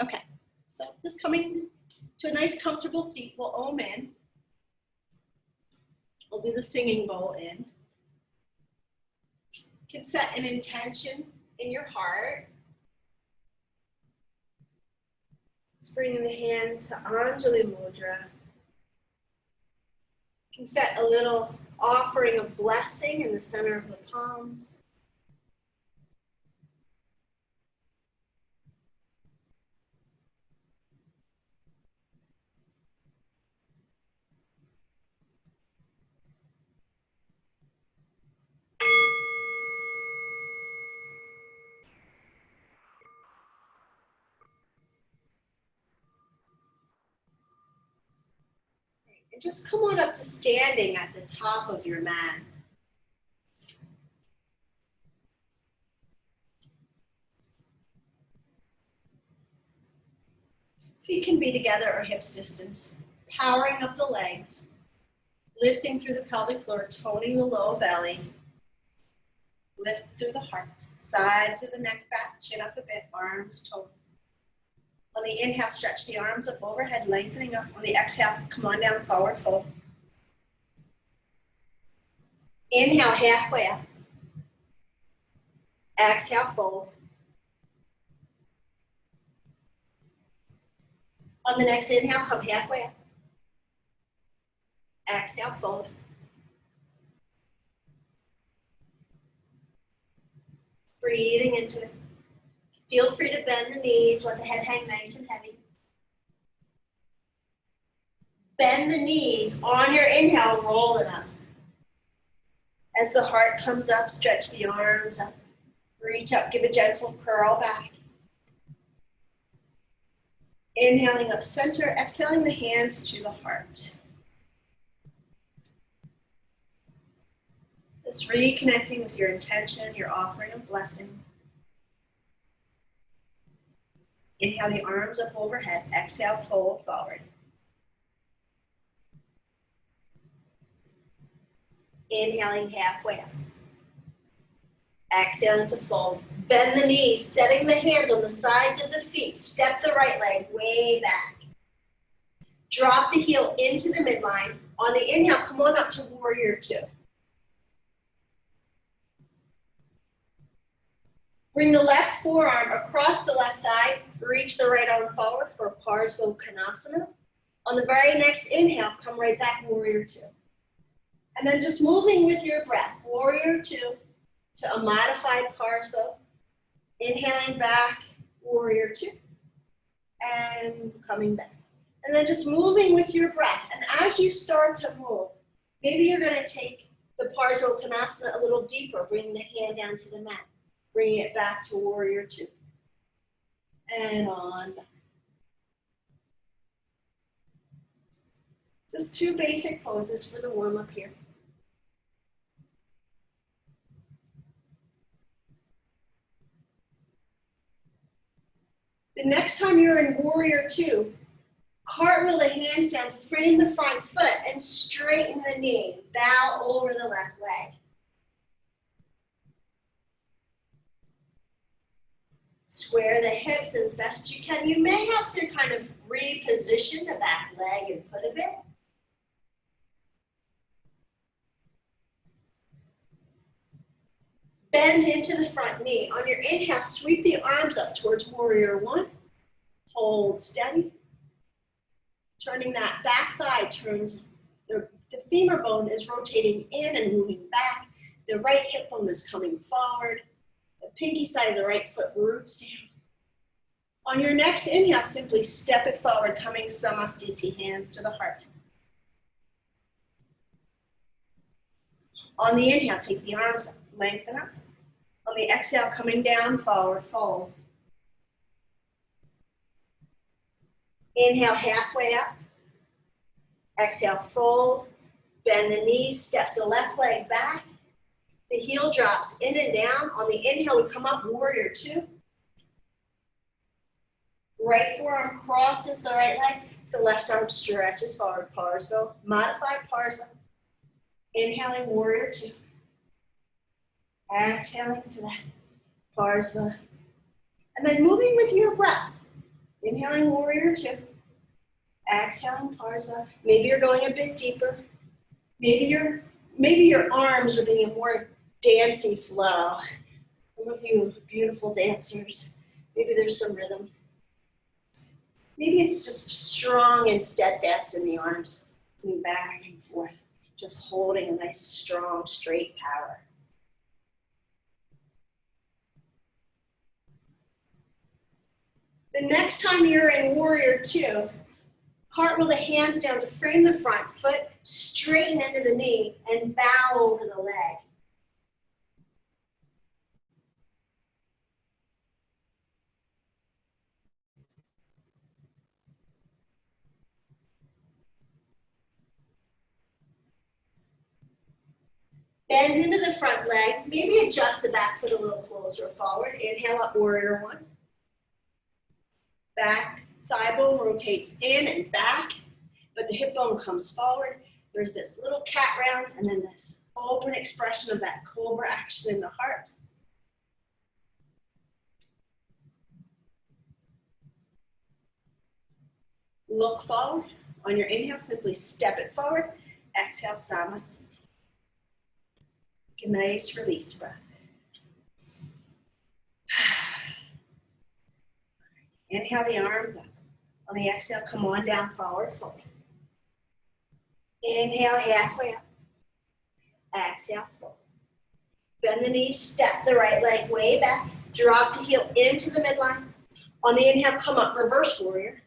Okay, so just coming to a nice comfortable seat, we'll Om in. We'll do the singing bowl in. You can set an intention in your heart. Just bringing the hands to Anjali Mudra. You can set a little offering of blessing in the center of the palms. And just come on up to standing at the top of your mat. Feet can be together or hips distance. Powering up the legs. Lifting through the pelvic floor, toning the low belly. Lift through the heart. Sides of the neck back, chin up a bit, arms toned. On the inhale, stretch the arms up overhead, lengthening up. On the exhale, come on down, forward fold. Inhale, halfway up. Exhale, fold. On the next inhale, come halfway up. Exhale, fold. Breathing into it. Feel free to bend the knees, let the head hang nice and heavy. Bend the knees on your inhale, roll it up. As the heart comes up, stretch the arms up. Reach up, give a gentle curl back. Inhaling up center, exhaling the hands to the heart. Just reconnecting with your intention, your offering of blessing. Inhale the arms up overhead, exhale, fold forward. Inhaling halfway up. Exhaling to fold. Bend the knees, setting the hands on the sides of the feet. Step the right leg way back. Drop the heel into the midline. On the inhale, come on up to warrior two. Bring the left forearm across the left thigh. Reach the right arm forward for Parsva-Konasana. On the very next inhale, come right back, warrior two. And then just moving with your breath, warrior two to a modified Parsva. Inhaling back, warrior two. And coming back. And then just moving with your breath. And as you start to move, maybe you're going to take the Parsva-Konasana a little deeper, bringing the hand down to the mat. Bringing it back to warrior two. And on back. Just two basic poses for the warm-up here. The next time you're in warrior two, cartwheel the hands down to frame the front foot and straighten the knee. Bow over the left leg. Square the hips as best you can. You may have to kind of reposition the back leg and foot a bit. Bend into the front knee. On your inhale, sweep the arms up towards warrior one. Hold steady. Turning that back thigh turns, the femur bone is rotating in and moving back. The right hip bone is coming forward. The pinky side of the right foot roots down. On your next inhale, simply step it forward, coming Samastiti, hands to the heart. On the inhale, take the arms up, lengthen up. On the exhale, coming down, forward fold. Inhale, halfway up. Exhale, fold. Bend the knees, step the left leg back. The heel drops in and down. On the inhale, we come up, warrior two. Right forearm crosses the right leg. The left arm stretches forward, Parsva. Modified Parsva. Inhaling, warrior two. Exhaling to that Parsva. And then moving with your breath. Inhaling warrior two. Exhaling Parsva. Maybe you're going a bit deeper. Maybe your arms are being a more dancey flow. Some of you beautiful dancers, maybe there's some rhythm. Maybe it's just strong and steadfast in the arms, moving back and forth, just holding a nice, strong, straight power. The next time you're in warrior two, cartwheel the hands down to frame the front foot, straighten into the knee, and bow over the leg. Bend into the front leg. Maybe adjust the back foot a little closer forward. Inhale up, warrior one. Back thigh bone rotates in and back, but the hip bone comes forward. There's this little cat round and then this open expression of that cobra action in the heart. Look forward. On your inhale, simply step it forward. Exhale, Samasthiti. Take a nice release breath. Inhale the arms up. On the exhale, come on down, forward fold. Inhale, halfway up. Exhale, fold. Bend the knees, step the right leg way back. Drop the heel into the midline. On the inhale, come up, reverse warrior.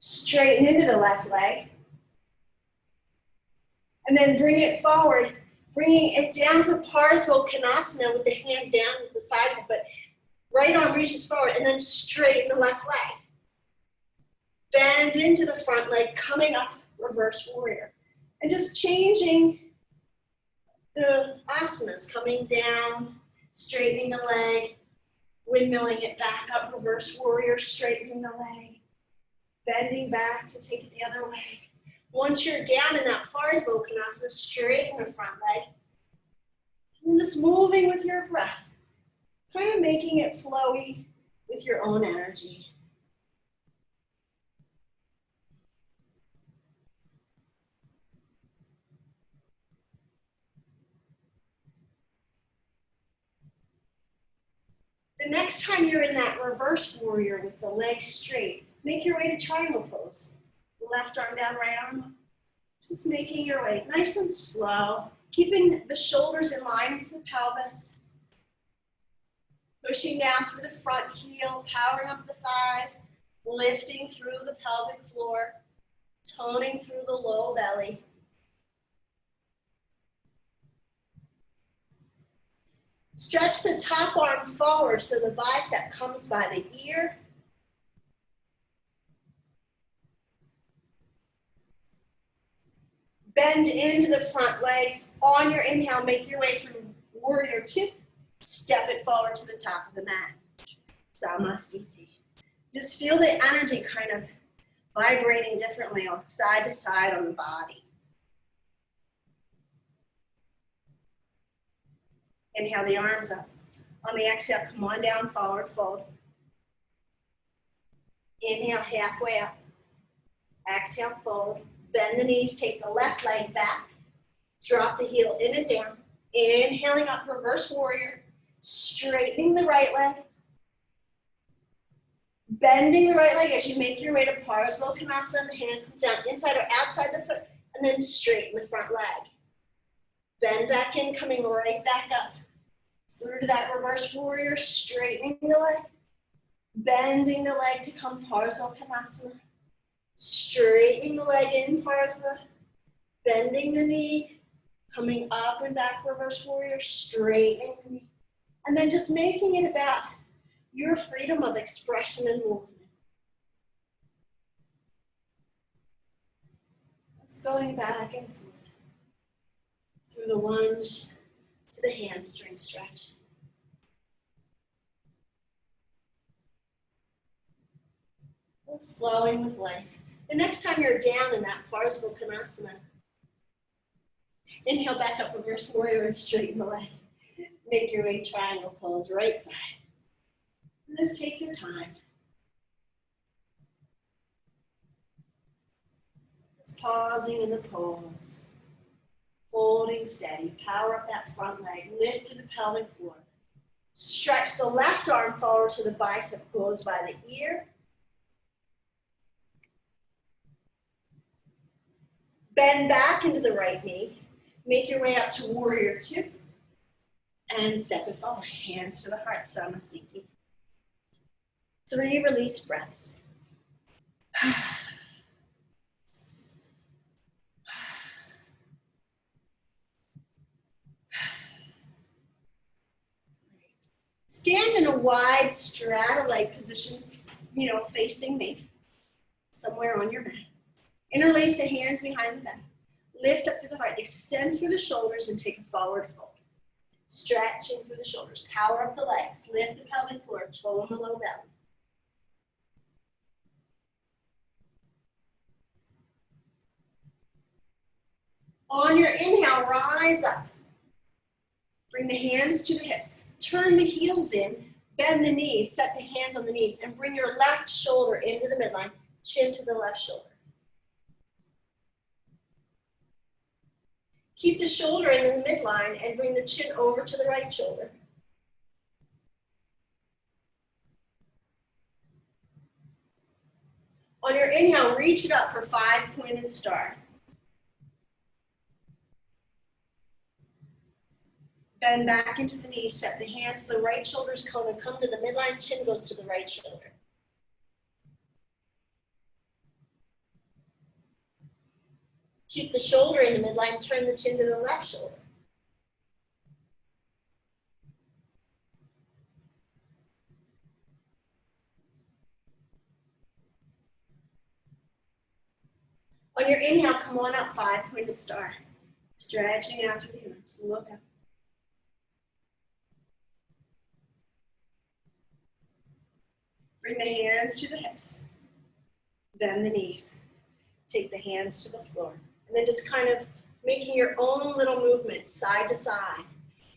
Straighten into the left leg. And then bring it forward, bringing it down to Parsva with the hand down at the side of the foot. Right arm reaches forward and then straighten the left leg. Bend into the front leg, coming up, reverse warrior. And just changing the asanas, coming down, straightening the leg, windmilling it back up, reverse warrior, straightening the leg, bending back to take it the other way. Once you're down in that Parsva, straighten the front leg. And just moving with your breath, kind of making it flowy with your own energy. The next time you're in that reverse warrior with the legs straight, make your way to triangle pose. Left arm down, right arm up. Just making your way nice and slow, keeping the shoulders in line with the pelvis. Pushing down through the front heel, powering up the thighs, lifting through the pelvic floor, toning through the low belly. Stretch the top arm forward so the bicep comes by the ear. Bend into the front leg. On your inhale, make your way through warrior two. Step it forward to the top of the mat. Samasthiti. Just feel the energy kind of vibrating differently on side to side on the body. Inhale the arms up. On the exhale, come on down, forward fold. Inhale, halfway up. Exhale, fold. Bend the knees, take the left leg back. Drop the heel in and down. Inhaling up, reverse warrior. Straightening the right leg. Bending the right leg as you make your way to Parsva. The hand comes down inside or outside the foot, and then straighten the front leg. Bend back in, coming right back up. Through to that reverse warrior, straightening the leg. Bending the leg to come Parsva. Straightening the leg in Parsva. Bending the knee, coming up and back, reverse warrior, straightening the knee. And then just making it about your freedom of expression and movement. Just going back and forth through the lunge to the hamstring stretch. Just flowing with life. The next time you're down in that Parsva, inhale back up, reverse warrior, and straighten the leg. Make your way triangle pose, right side. Just take your time. Pausing in the pose. Holding steady. Power up that front leg. Lift through the pelvic floor. Stretch the left arm forward so the bicep goes by the ear. Bend back into the right knee. Make your way up to warrior two. And step it forward. Hands to the heart. Samasthiti. 3 release breaths. Stand in a wide straddle-like position, facing me, somewhere on your mat. Interlace the hands behind the back. Lift up through the heart. Extend through the shoulders and take a forward fold. Stretching through the shoulders. Power up the legs. Lift the pelvic floor. Toe in the low belly. On your inhale, rise up. Bring the hands to the hips. Turn the heels in, bend the knees, set the hands on the knees, and bring your left shoulder into the midline, chin to the left shoulder. Keep the shoulder in the midline and bring the chin over to the right shoulder. On your inhale, reach it up for 5-pointed star. Bend back into the knees, set the hands to the right shoulder's cone and come to the midline, chin goes to the right shoulder. Keep the shoulder in the midline, turn the chin to the left shoulder. On your inhale, come on up, 5-pointed star. Stretching out through the arms, look up. Bring the hands to the hips. Bend the knees. Take the hands to the floor. And then just kind of making your own little movements side to side.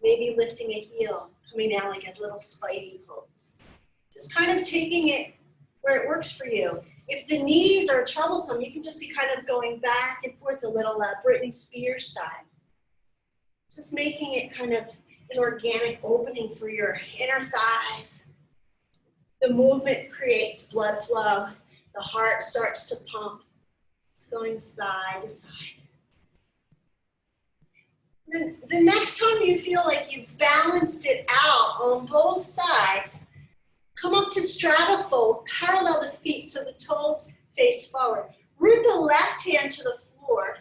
Maybe lifting a heel, coming down like a little spidey pose. Just kind of taking it where it works for you. If the knees are troublesome, you can just be kind of going back and forth a little Britney Spears style. Just making it kind of an organic opening for your inner thighs. The movement creates blood flow. The heart starts to pump. It's going side to side. Then the next time you feel like you've balanced it out on both sides, come up to straddle fold, parallel the feet so the toes face forward. Root the left hand to the floor,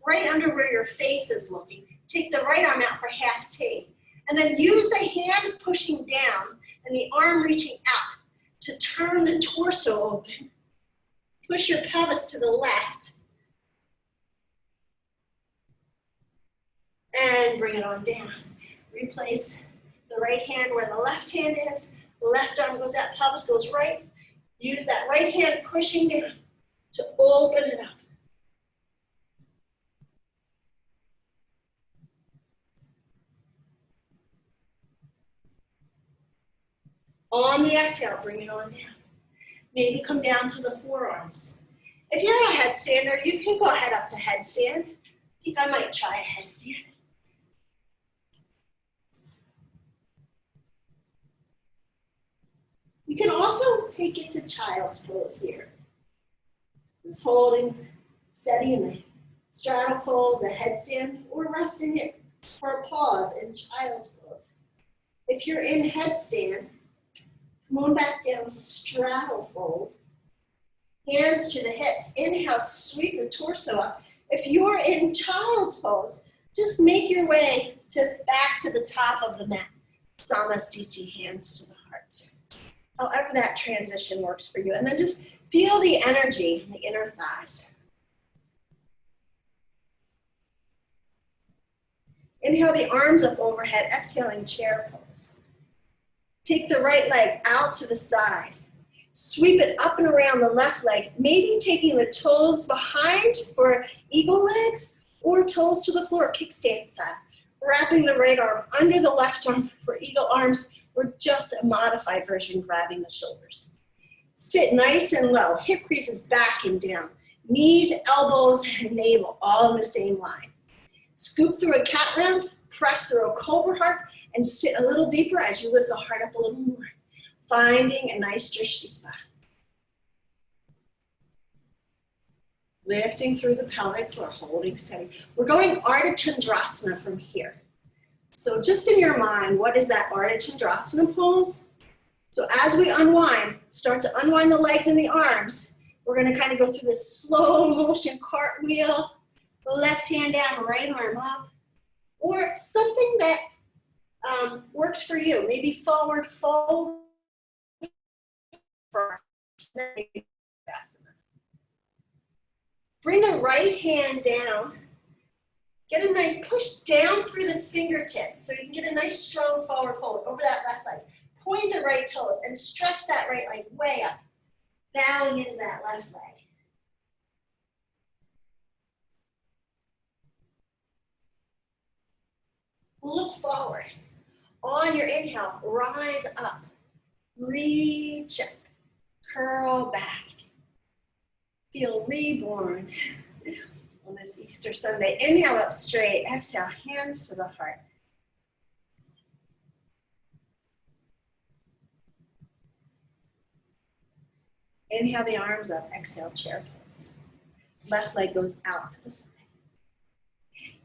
right under where your face is looking. Take the right arm out for half T. And then use the hand pushing down and the arm reaching out to turn the torso open. Push your pelvis to the left. And bring it on down. Replace the right hand where the left hand is. Left arm goes out, pelvis goes right. Use that right hand pushing down to open it up. On the exhale, bring it on down. Maybe come down to the forearms. If you're a headstander, you can go ahead up to headstand. I think I might try a headstand. You can also take it to child's pose here. Just holding steady in the straddle fold, the headstand, or resting it for a pause in child's pose. If you're in headstand, come on back down to straddle fold. Hands to the hips. Inhale, sweep the torso up. If you're in child's pose, just make your way back to the top of the mat. Samasthiti, hands to the heart. However that transition works for you. And then just feel the energy in the inner thighs. Inhale the arms up overhead, exhaling chair pose. Take the right leg out to the side. Sweep it up and around the left leg, maybe taking the toes behind for eagle legs or toes to the floor, kickstand style. Wrapping the right arm under the left arm for eagle arms or just a modified version, grabbing the shoulders. Sit nice and low, hip creases back and down. Knees, elbows, and navel all in the same line. Scoop through a cat round, press through a cobra heart, and sit a little deeper as you lift the heart up a little more, finding a nice drishti spot. Lifting through the pelvic floor, holding steady. We're going Ardha Chandrasana from here. So just in your mind, what is that Ardha Chandrasana pose? So as we unwind, start to unwind the legs and the arms. We're going to kind of go through this slow motion cartwheel, left hand down, right arm up, or something that works for you. Maybe forward fold. Bring the right hand down. Get a nice push down through the fingertips so you can get a nice strong forward fold over that left leg. Point the right toes and stretch that right leg way up, bowing into that left leg. Look forward. On your inhale, rise up, reach up, curl back. Feel reborn on this Easter Sunday. Inhale up straight, exhale, hands to the heart. Inhale the arms up, exhale, chair pose. Left leg goes out to the side.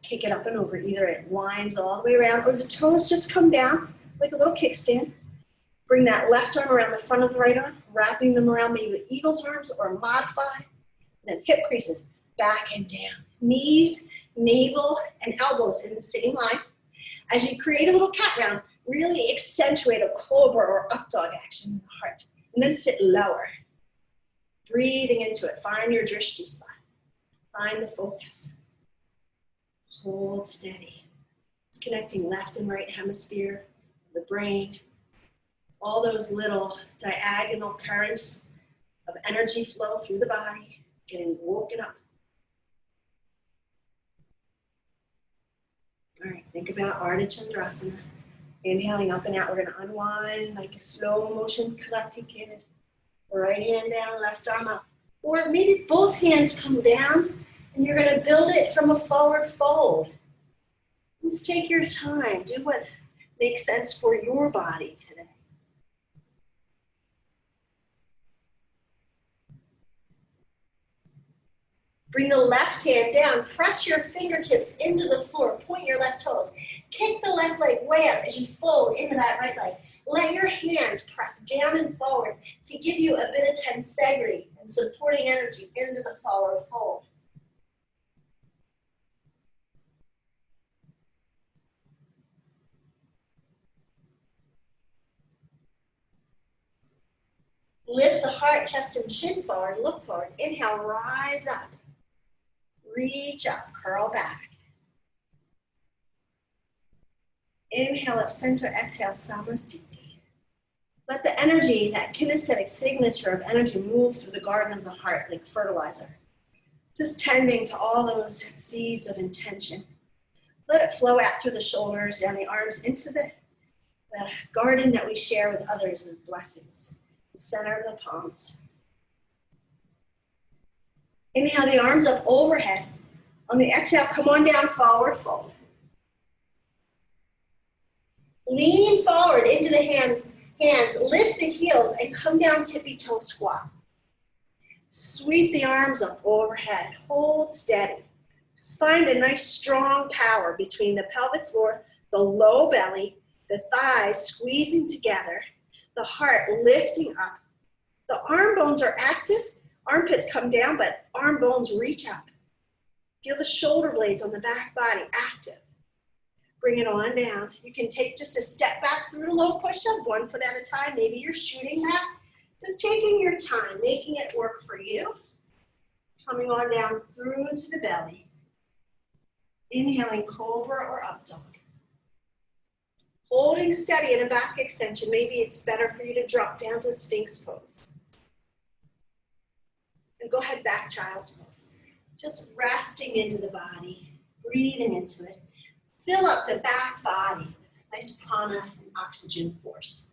Kick it up and over, either it winds all the way around or the toes just come down like a little kickstand. Bring that left arm around the front of the right arm, wrapping them around maybe with eagle's arms or modify. Then hip creases, back and down. Knees, navel, and elbows in the same line. As you create a little cat round, really accentuate a cobra or up dog action in the heart. And then sit lower. Breathing into it. Find your drishti spot. Find the focus. Hold steady. It's connecting left and right hemisphere, the brain. All those little diagonal currents of energy flow through the body. Getting woken up. All right, think about Ardha Chandrasana. Inhaling up and out, we're gonna unwind like a slow motion Karate Kid. Right hand down, left arm up. Or maybe both hands come down and you're gonna build it from a forward fold. Let's take your time, do what makes sense for your body today. Bring the left hand down, press your fingertips into the floor, point your left toes. Kick the left leg way up as you fold into that right leg. Let your hands press down and forward to give you a bit of tensegrity and supporting energy into the forward fold. Lift the heart, chest, and chin forward, look forward. Inhale, rise up. Reach up, curl back. Inhale up center, exhale, Samastiti. Let the energy, that kinesthetic signature of energy, move through the garden of the heart like fertilizer. Just tending to all those seeds of intention. Let it flow out through the shoulders, down the arms, into the garden that we share with others with blessings. The center of the palms. Inhale the arms up overhead. On the exhale, come on down, forward fold. Lean forward into the hands, lift the heels and come down tippy toe squat. Sweep the arms up overhead, hold steady. Just find a nice strong power between the pelvic floor, the low belly, the thighs squeezing together, the heart lifting up. The arm bones are active. Armpits come down, but arm bones reach up. Feel the shoulder blades on the back body active. Bring it on down. You can take just a step back through the low push-up, 1 foot at a time. Maybe you're shooting back. Just taking your time, making it work for you. Coming on down through to the belly. Inhaling cobra or up dog. Holding steady in a back extension. Maybe it's better for you to drop down to Sphinx pose. And go ahead, back child's pose. Just resting into the body, breathing into it. Fill up the back body, nice prana and oxygen force.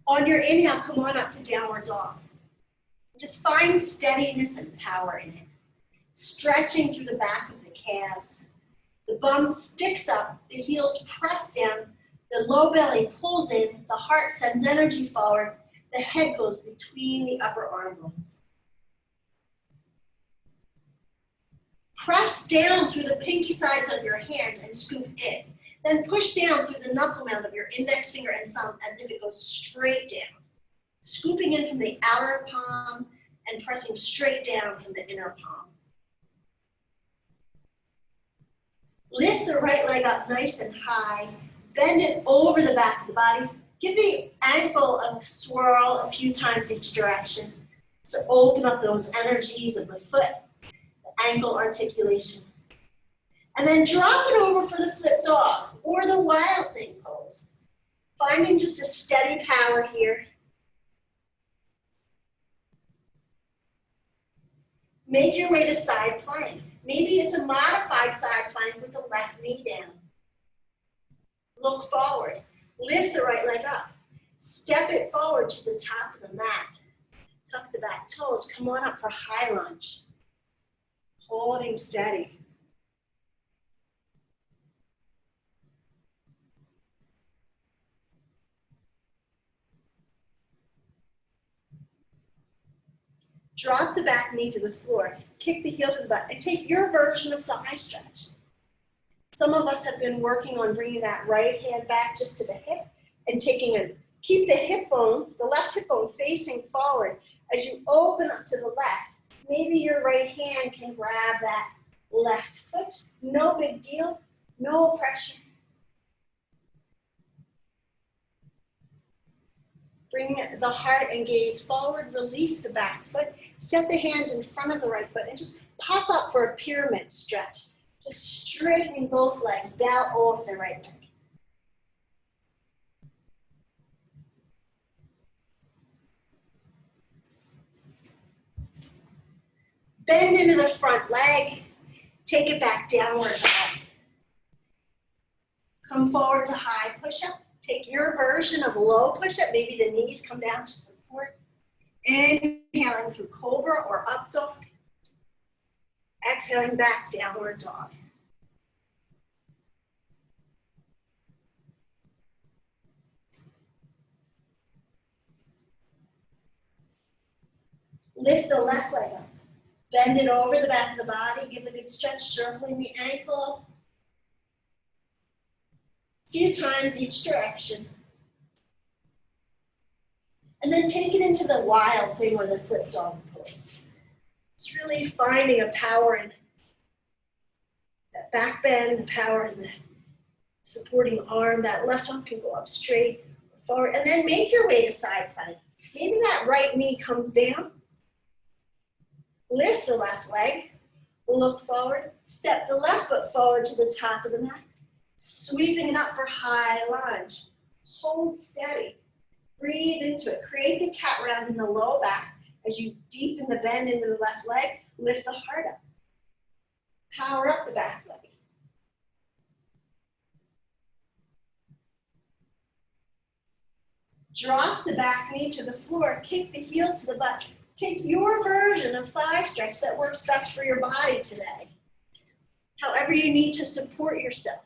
On your inhale, come on up to downward dog. Just find steadiness and power in it. Stretching through the back of the calves. The bum sticks up, the heels press down, the low belly pulls in, the heart sends energy forward, the head goes between the upper arm bones. Press down through the pinky sides of your hands and scoop in. Then push down through the knuckle mound of your index finger and thumb as if it goes straight down. Scooping in from the outer palm and pressing straight down from the inner palm. Lift the right leg up nice and high. Bend it over the back of the body. Give the ankle a swirl a few times each direction. So open up those energies of the foot, the ankle articulation. And then drop it over for the flip dog or the wild thing pose. Finding just a steady power here. Make your way to side plank. Maybe it's a modified side plank with the left knee down. Look forward. Lift the right leg up. Step it forward to the top of the mat. Tuck the back toes. Come on up for high lunge. Holding steady. Drop the back knee to the floor, kick the heel to the butt, and take your version of thigh stretch. Some of us have been working on bringing that right hand back just to the hip and keep the hip bone, the left hip bone facing forward. As you open up to the left, maybe your right hand can grab that left foot. No big deal, no pressure. Bring the heart and gaze forward, release the back foot, set the hands in front of the right foot, and just pop up for a pyramid stretch. Just straightening both legs, bow over the right leg. Bend into the front leg, take it back downward dog. Come forward to high push-up. Take your version of low push-up. Maybe the knees come down to support. Inhaling through cobra or up dog. Exhaling back, downward dog. Lift the left leg up. Bend it over the back of the body. Give it a good stretch, circling the ankle. A few times each direction. And then take it into the wild thing or the flip dog pose. It's really finding a power in that back bend, the power in the supporting arm. That left arm can go up straight forward. And then make your way to side plank. Maybe that right knee comes down. Lift the left leg. Look forward. Step the left foot forward to the top of the mat. Sweeping it up for high lunge. Hold steady. Breathe into it. Create the cat round in the low back. As you deepen the bend into the left leg, lift the heart up. Power up the back leg. Drop the back knee to the floor. Kick the heel to the butt. Take your version of thigh stretch that works best for your body today. However you need to support yourself.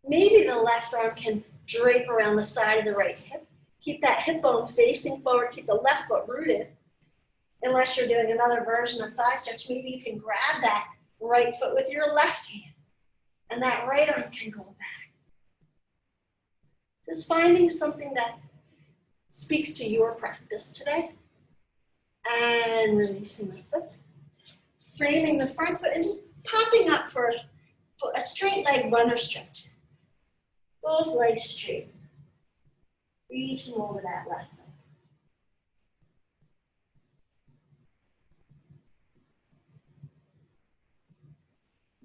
Maybe the left arm can drape around the side of the right hip. Keep that hip bone facing forward. Keep the left foot rooted. Unless you're doing another version of thigh stretch, maybe you can grab that right foot with your left hand. And that right arm can go back. Just finding something that speaks to your practice today. And releasing the foot. Framing the front foot and just popping up for a straight leg runner stretch. Both legs straight. Reaching over that left leg.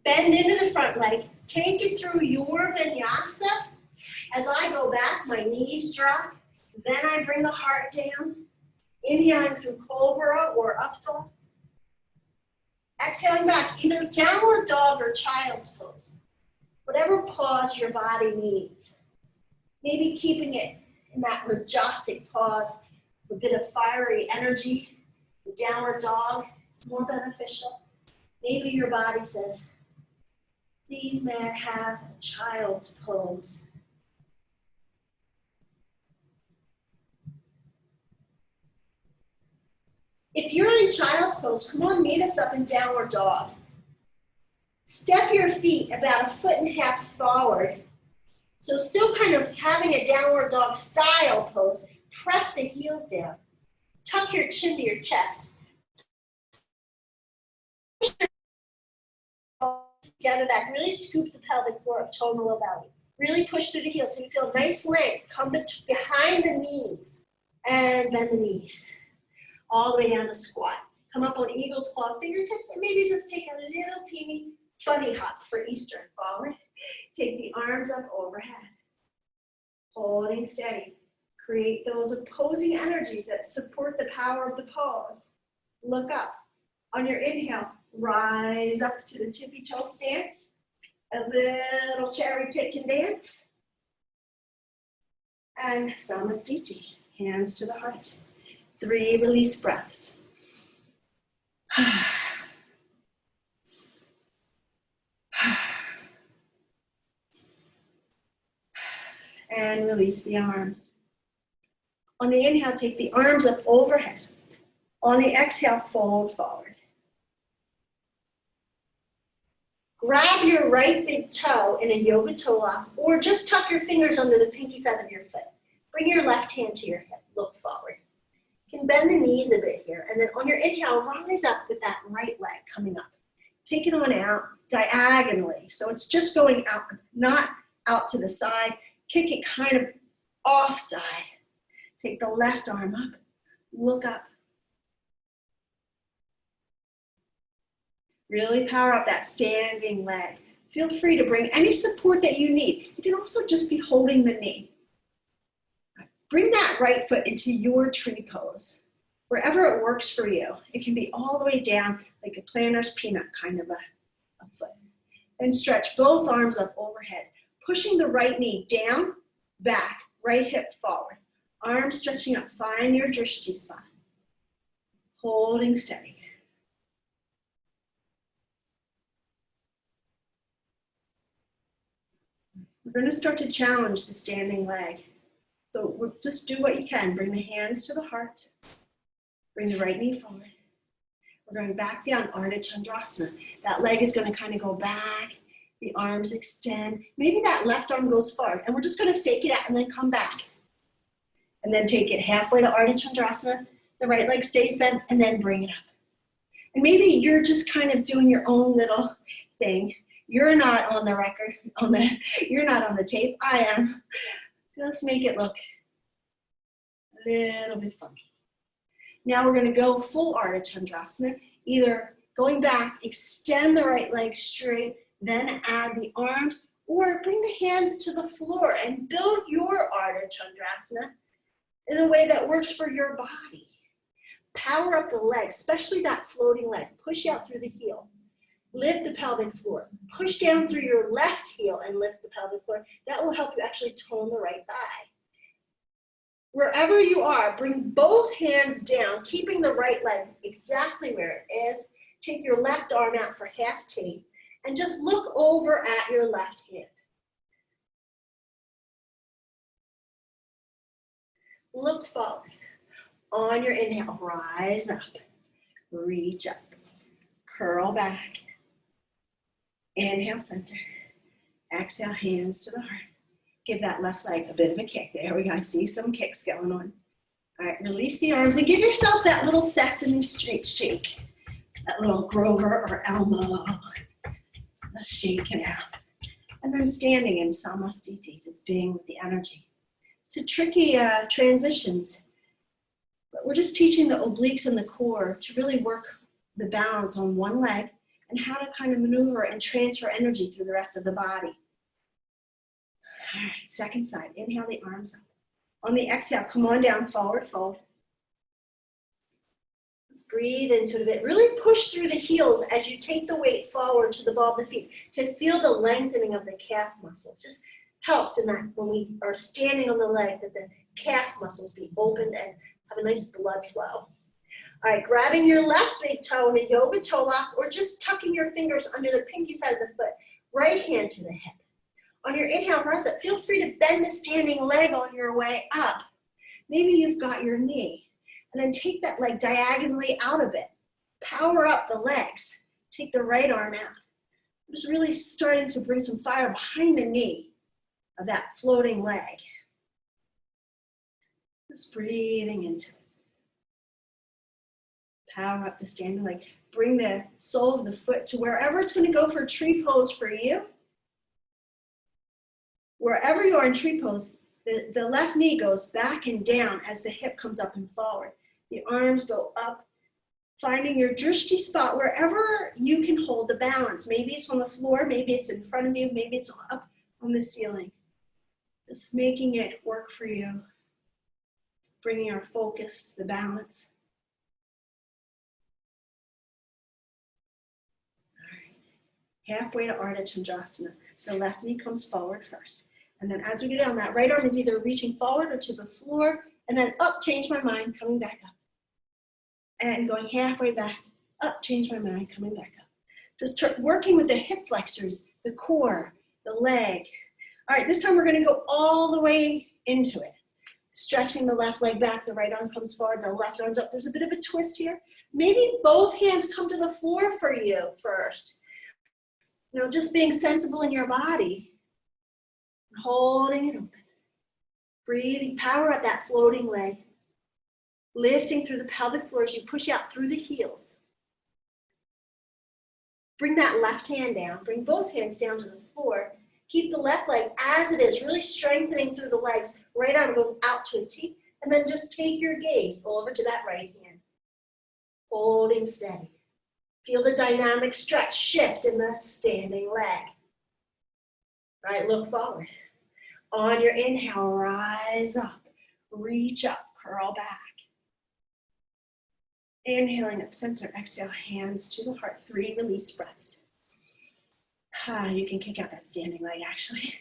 Bend into the front leg. Take it through your vinyasa. As I go back, my knees drop. Then I bring the heart down. Inhaling through cobra or up dog. Exhaling back, either downward dog or child's pose. Whatever pause your body needs. Maybe keeping it in that majestic pose, a bit of fiery energy. The downward dog is more beneficial. Maybe your body says, please may I have a child's pose. If you're in child's pose, come on, meet us up in downward dog. Step your feet about 1.5 feet forward. So still kind of having a downward dog style pose. Press the heels down. Tuck your chin to your chest. Down and back. Really scoop the pelvic floor up, toe and the low belly. Really push through the heels so you feel nice length. Come behind the knees and bend the knees. All the way down to squat. Come up on eagle's claw fingertips and maybe just take a little teeny bunny hop for Eastern. Forward. Take the arms up overhead. Holding steady. Create those opposing energies that support the power of the pose. Look up. On your inhale, rise up to the tippy toe stance. A little cherry picking dance. And Samastiti. Hands to the heart. 3 release breaths. And release the arms. On the inhale, take the arms up overhead. On the exhale, fold forward. Grab your right big toe in a yoga toe lock, or just tuck your fingers under the pinky side of your foot. Bring your left hand to your hip, look forward. You can bend the knees a bit here, and then on your inhale, rise up with that right leg coming up. Take it on out diagonally, so it's just going out, not out to the side. Kick it kind of offside. Take the left arm up, look up. Really power up that standing leg. Feel free to bring any support that you need. You can also just be holding the knee. Bring that right foot into your tree pose, wherever it works for you. It can be all the way down like a planter's peanut kind of a foot. And stretch both arms up overhead, pushing the right knee down, back, right hip forward. Arms stretching up, find your drishti spot. Holding steady. We're going to start to challenge the standing leg. So we'll just do what you can. Bring the hands to the heart. Bring the right knee forward. We're going back down, Ardha Chandrasana. That leg is going to kind of go back. The arms extend. Maybe that left arm goes forward. And we're just going to fake it out and then come back. And then take it halfway to Ardha Chandrasana. The right leg stays bent and then bring it up. And maybe you're just kind of doing your own little thing. You're not on the record, you're not on the tape. I am. Just make it look a little bit funky. Now we're going to go full Ardha Chandrasana. Either going back, extend the right leg straight, then add the arms, or bring the hands to the floor and build your Ardha Chandrasana in a way that works for your body. Power up the leg, especially that floating leg. Push out through the heel. Lift the pelvic floor. Push down through your left heel and lift the pelvic floor. That will help you actually tone the right thigh. Wherever you are, bring both hands down, keeping the right leg exactly where it is. Take your left arm out for half T and just look over at your left hand. Look forward. On your inhale, rise up, reach up, curl back. Inhale, center. Exhale, hands to the heart. Give that left leg a bit of a kick. There we go. I see some kicks going on. All right, release the arms and give yourself that little Sesame Street shake. That little Grover or Elmo. Let's shake it out. And then standing in Samastiti, just being with the energy. It's a tricky transitions, but we're just teaching the obliques and the core to really work the balance on one leg and how to kind of maneuver and transfer energy through the rest of the body. All right, second side. Inhale the arms up. On the exhale, come on down, forward fold. Let's breathe into it a bit. Really push through the heels as you take the weight forward to the ball of the feet to feel the lengthening of the calf muscle. It just helps in that when we are standing on the leg that the calf muscles be opened and have a nice blood flow. All right, grabbing your left big toe in a yoga toe lock or just tucking your fingers under the pinky side of the foot, right hand to the hip. On your inhale, rise up. Feel free to bend the standing leg on your way up. Maybe you've got your knee. And then take that leg diagonally out a bit. Power up the legs. Take the right arm out. Just really starting to bring some fire behind the knee of that floating leg. Just breathing into it. Power up the standing leg. Bring the sole of the foot to wherever it's going to go for tree pose for you. Wherever you are in tree pose, the left knee goes back and down as the hip comes up and forward. The arms go up, finding your drishti spot wherever you can hold the balance. Maybe it's on the floor, maybe it's in front of you, maybe it's up on the ceiling. Just making it work for you. Bringing our focus to the balance. All right. Halfway to Ardha Chandrasana. The left knee comes forward first. And then as we go down, that right arm is either reaching forward or to the floor, and then up, change my mind, coming back up. And going halfway back, up, change my mind, coming back up. Just working with the hip flexors, the core, the leg. All right, this time we're gonna go all the way into it. Stretching the left leg back, the right arm comes forward, the left arm's up. There's a bit of a twist here. Maybe both hands come to the floor for you first. You know, just being sensible in your body. Holding it open. Breathing, power up that floating leg. Lifting through the pelvic floor as you push out through the heels. Bring that left hand down. Bring both hands down to the floor. Keep the left leg as it is, really strengthening through the legs. Right arm goes out to a T. And then just take your gaze over to that right hand. Holding steady. Feel the dynamic stretch shift in the standing leg. All right, look forward. On your inhale, rise up, reach up, curl back. Inhaling up center, exhale, hands to the heart, 3 release breaths. You can kick out that standing leg actually.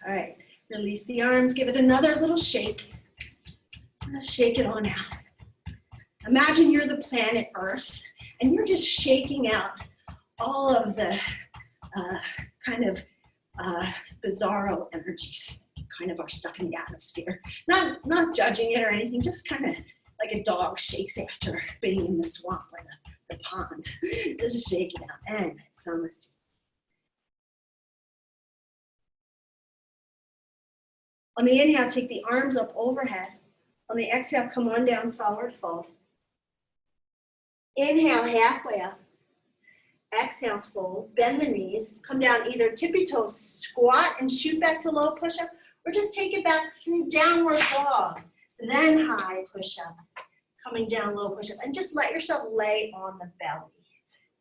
All right, release the arms, give it another little shake. Shake it on out. Imagine you're the planet Earth and you're just shaking out all of the bizarro energies that kind of are stuck in the atmosphere. Not judging it or anything, just kind of like a dog shakes after being in the swamp or the pond. Just shake it out. And namaste. On the inhale, take the arms up overhead. On the exhale, come on down, forward fold. Inhale, halfway up. Exhale, fold, bend the knees. Come down either tippy toes, squat and shoot back to low push-up, or just take it back through downward dog. Then high push-up, coming down, low push-up. And just let yourself lay on the belly.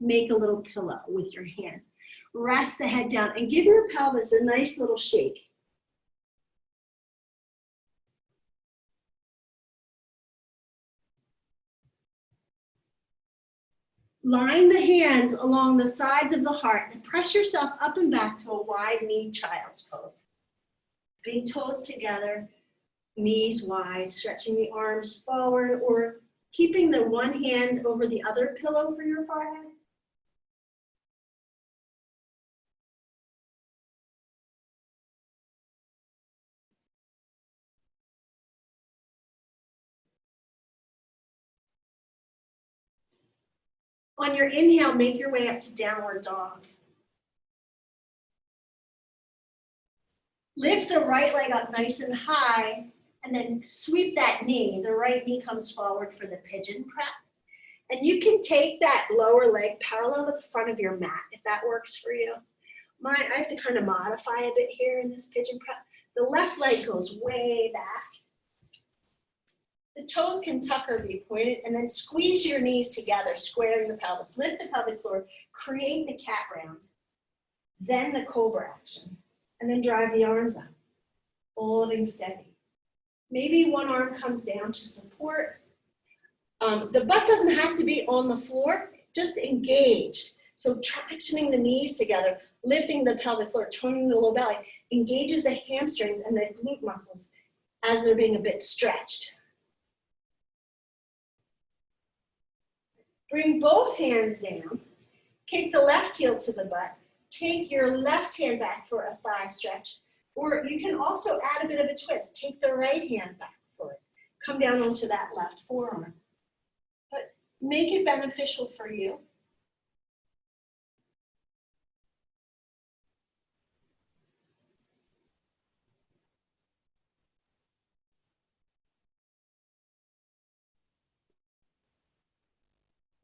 Make a little pillow with your hands. Rest the head down and give your pelvis a nice little shake. Line the hands along the sides of the heart and press yourself up and back to a wide knee child's pose. Big toes together, knees wide, stretching the arms forward or keeping the one hand over the other pillow for your forehead. On your inhale, make your way up to downward dog. Lift the right leg up nice and high, and then sweep that knee. The right knee comes forward for the pigeon prep. And you can take that lower leg parallel to the front of your mat, if that works for you. I have to kind of modify a bit here in this pigeon prep. The left leg goes way back. The toes can tuck or be pointed, and then squeeze your knees together, squaring the pelvis. Lift the pelvic floor, create the cat rounds, then the cobra action, and then drive the arms up, holding steady. Maybe one arm comes down to support. The butt doesn't have to be on the floor, just engaged. So tractioning the knees together, lifting the pelvic floor, toning the low belly, engages the hamstrings and the glute muscles as they're being a bit stretched. Bring both hands down. Kick the left heel to the butt. Take your left hand back for a thigh stretch. Or you can also add a bit of a twist. Take the right hand back for it. Come down onto that left forearm. But make it beneficial for you.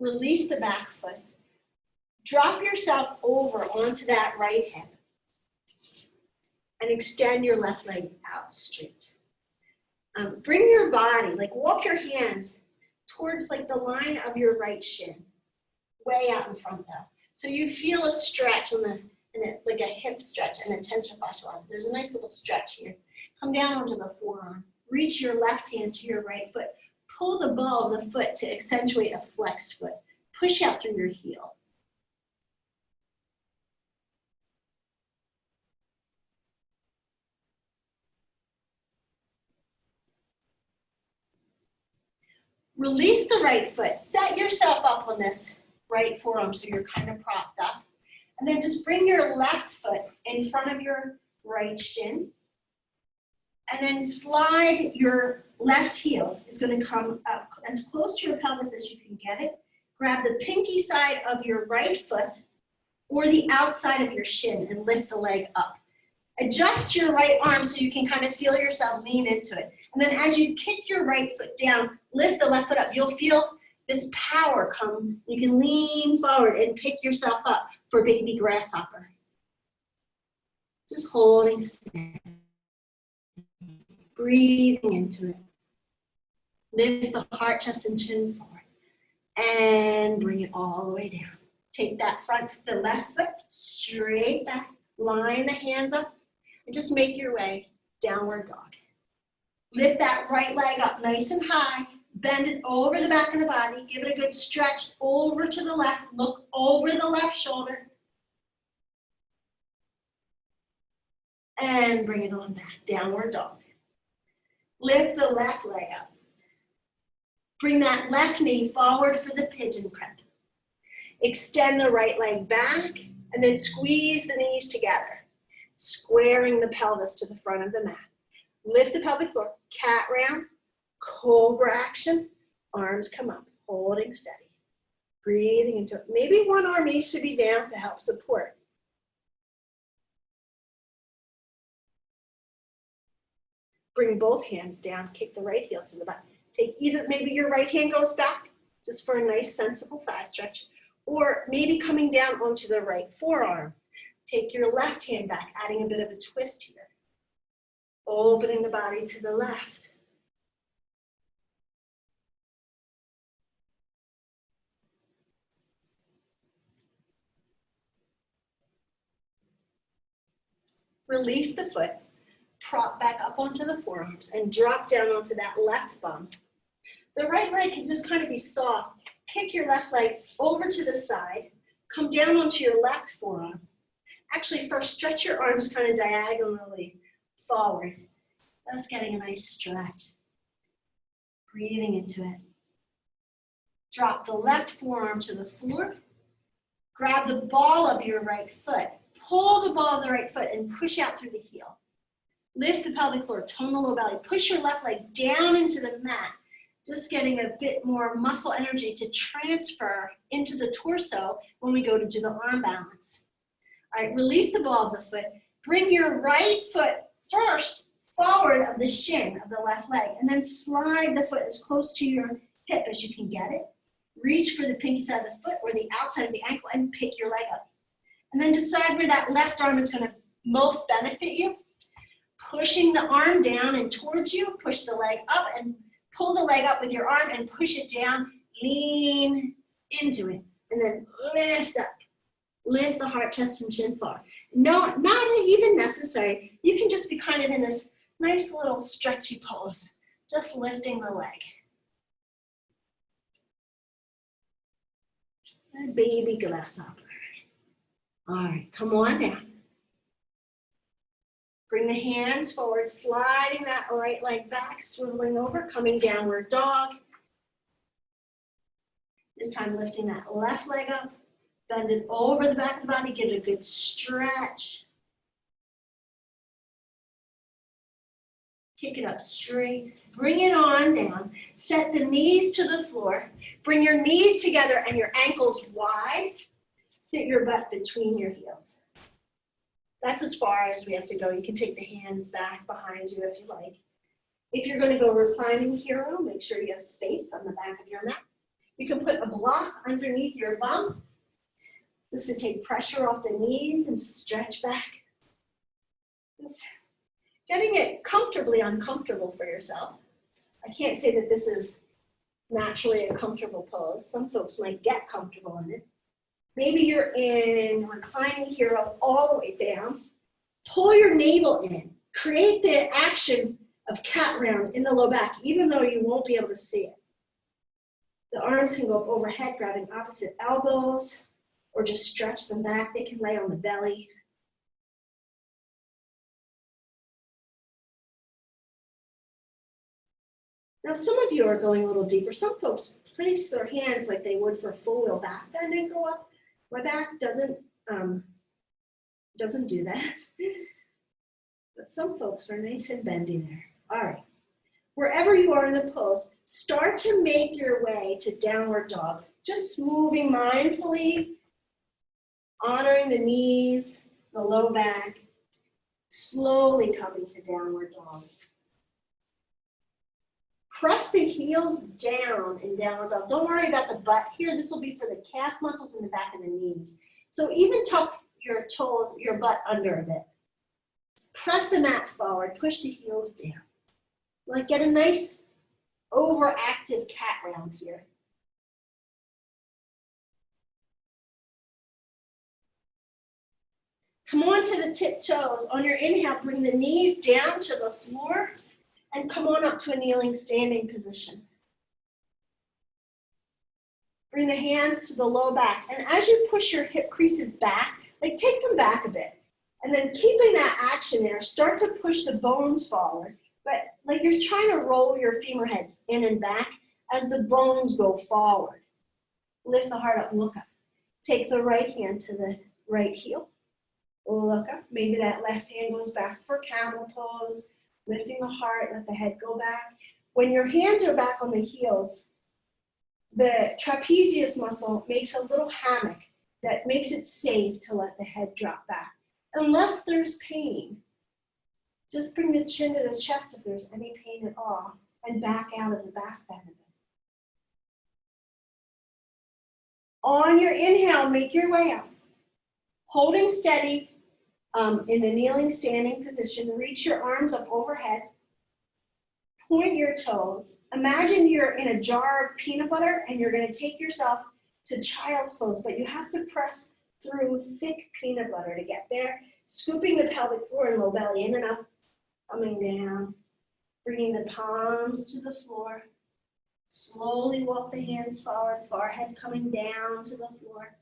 Release the back foot. Drop yourself over onto that right hip. And extend your left leg out straight. Bring your body, like walk your hands towards like the line of your right shin, way out in front though. So you feel a stretch on like a hip stretch and a tensor fascial line. There's a nice little stretch here. Come down onto the forearm. Reach your left hand to your right foot. Pull the ball of the foot to accentuate a flexed foot. Push out through your heel. Release the right foot. Set yourself up on this right forearm so you're kind of propped up. And then just bring your left foot in front of your right shin. And then slide your left heel. It's going to come up as close to your pelvis as you can get it. Grab the pinky side of your right foot or the outside of your shin and lift the leg up. Adjust your right arm so you can kind of feel yourself lean into it. And then as you kick your right foot down, lift the left foot up. You'll feel this power come. You can lean forward and pick yourself up for baby grasshopper. Just holding still. Breathing into it. Lift the heart, chest, and chin forward. And bring it all the way down. Take that the left foot straight back. Line the hands up. And just make your way downward dog. Lift that right leg up nice and high. Bend it over the back of the body. Give it a good stretch over to the left. Look over the left shoulder. And bring it on back. Downward dog. Lift the left leg up. Bring that left knee forward for the pigeon prep. Extend the right leg back and then squeeze the knees together, squaring the pelvis to the front of the mat. Lift the pelvic floor, cat round, cobra action, arms come up, holding steady. Breathing into it. Maybe one arm needs to be down to help support. Bring both hands down, kick the right heel to the back. Take either, maybe your right hand goes back, just for a nice sensible thigh stretch, or maybe coming down onto the right forearm. Take your left hand back, adding a bit of a twist here. Opening the body to the left. Release the foot, prop back up onto the forearms, and drop down onto that left bum. The right leg can just kind of be soft. Kick your left leg over to the side. Come down onto your left forearm. Actually, first stretch your arms kind of diagonally forward. That's getting a nice stretch. Breathing into it. Drop the left forearm to the floor. Grab the ball of your right foot. Pull the ball of the right foot and push out through the heel. Lift the pelvic floor, tone the low belly. Push your left leg down into the mat. Just getting a bit more muscle energy to transfer into the torso when we go to do the arm balance. All right, release the ball of the foot. Bring your right foot first forward of the shin of the left leg, and then slide the foot as close to your hip as you can get it. Reach for the pinky side of the foot or the outside of the ankle and pick your leg up. And then decide where that left arm is going to most benefit you. Pushing the arm down and towards you, push the leg up and pull the leg up with your arm and push it down, lean into it, and then lift up. Lift the heart, chest, and chin forward. No, not even necessary. You can just be kind of in this nice little stretchy pose, just lifting the leg. And baby grasshopper. All right, come on down. Bring the hands forward, sliding that right leg back, swiveling over, coming downward dog. This time lifting that left leg up, bend it over the back of the body, get a good stretch. Kick it up straight, bring it on down, set the knees to the floor, bring your knees together and your ankles wide, sit your butt between your heels. That's as far as we have to go. You can take the hands back behind you if you like. If you're going to go reclining hero, make sure you have space on the back of your mat. You can put a block underneath your bum just to take pressure off the knees and to stretch back. Just getting it comfortably uncomfortable for yourself. I can't say that this is naturally a comfortable pose. Some folks might get comfortable in it. Maybe you're in reclining hero all the way down. Pull your navel in. Create the action of cat round in the low back, even though you won't be able to see it. The arms can go up overhead, grabbing opposite elbows, or just stretch them back. They can lay on the belly. Now, some of you are going a little deeper. Some folks place their hands like they would for full wheel back bend and go up. My back doesn't do that. But some folks are nice and bendy there. All right. Wherever you are in the pose, start to make your way to downward dog. Just moving mindfully, honoring the knees, the low back, slowly coming to downward dog. Press the heels down in downward dog. Don't worry about the butt here. This will be for the calf muscles in the back of the knees. So even tuck your toes, your butt under a bit. Press the mat forward, push the heels down. Like get a nice overactive cat round here. Come on to the tiptoes. On your inhale, bring the knees down to the floor and come on up to a kneeling standing position. Bring the hands to the low back. And as you push your hip creases back, like take them back a bit. And then keeping that action there, start to push the bones forward. But like you're trying to roll your femur heads in and back as the bones go forward. Lift the heart up and look up. Take the right hand to the right heel. Look up. Maybe that left hand goes back for camel pose. Lifting the heart, let the head go back. When your hands are back on the heels, the trapezius muscle makes a little hammock that makes it safe to let the head drop back. Unless there's pain, just bring the chin to the chest if there's any pain at all, and back out of the back bend a bit. On your inhale, make your way up. Holding steady in the kneeling standing position, reach your arms up overhead. Point your toes. Imagine you're in a jar of peanut butter and you're going to take yourself to child's pose, but you have to press through thick peanut butter to get there. Scooping the pelvic floor and low belly in and up, coming down, bringing the palms to the floor. Slowly walk the hands forward, forehead coming down to the floor.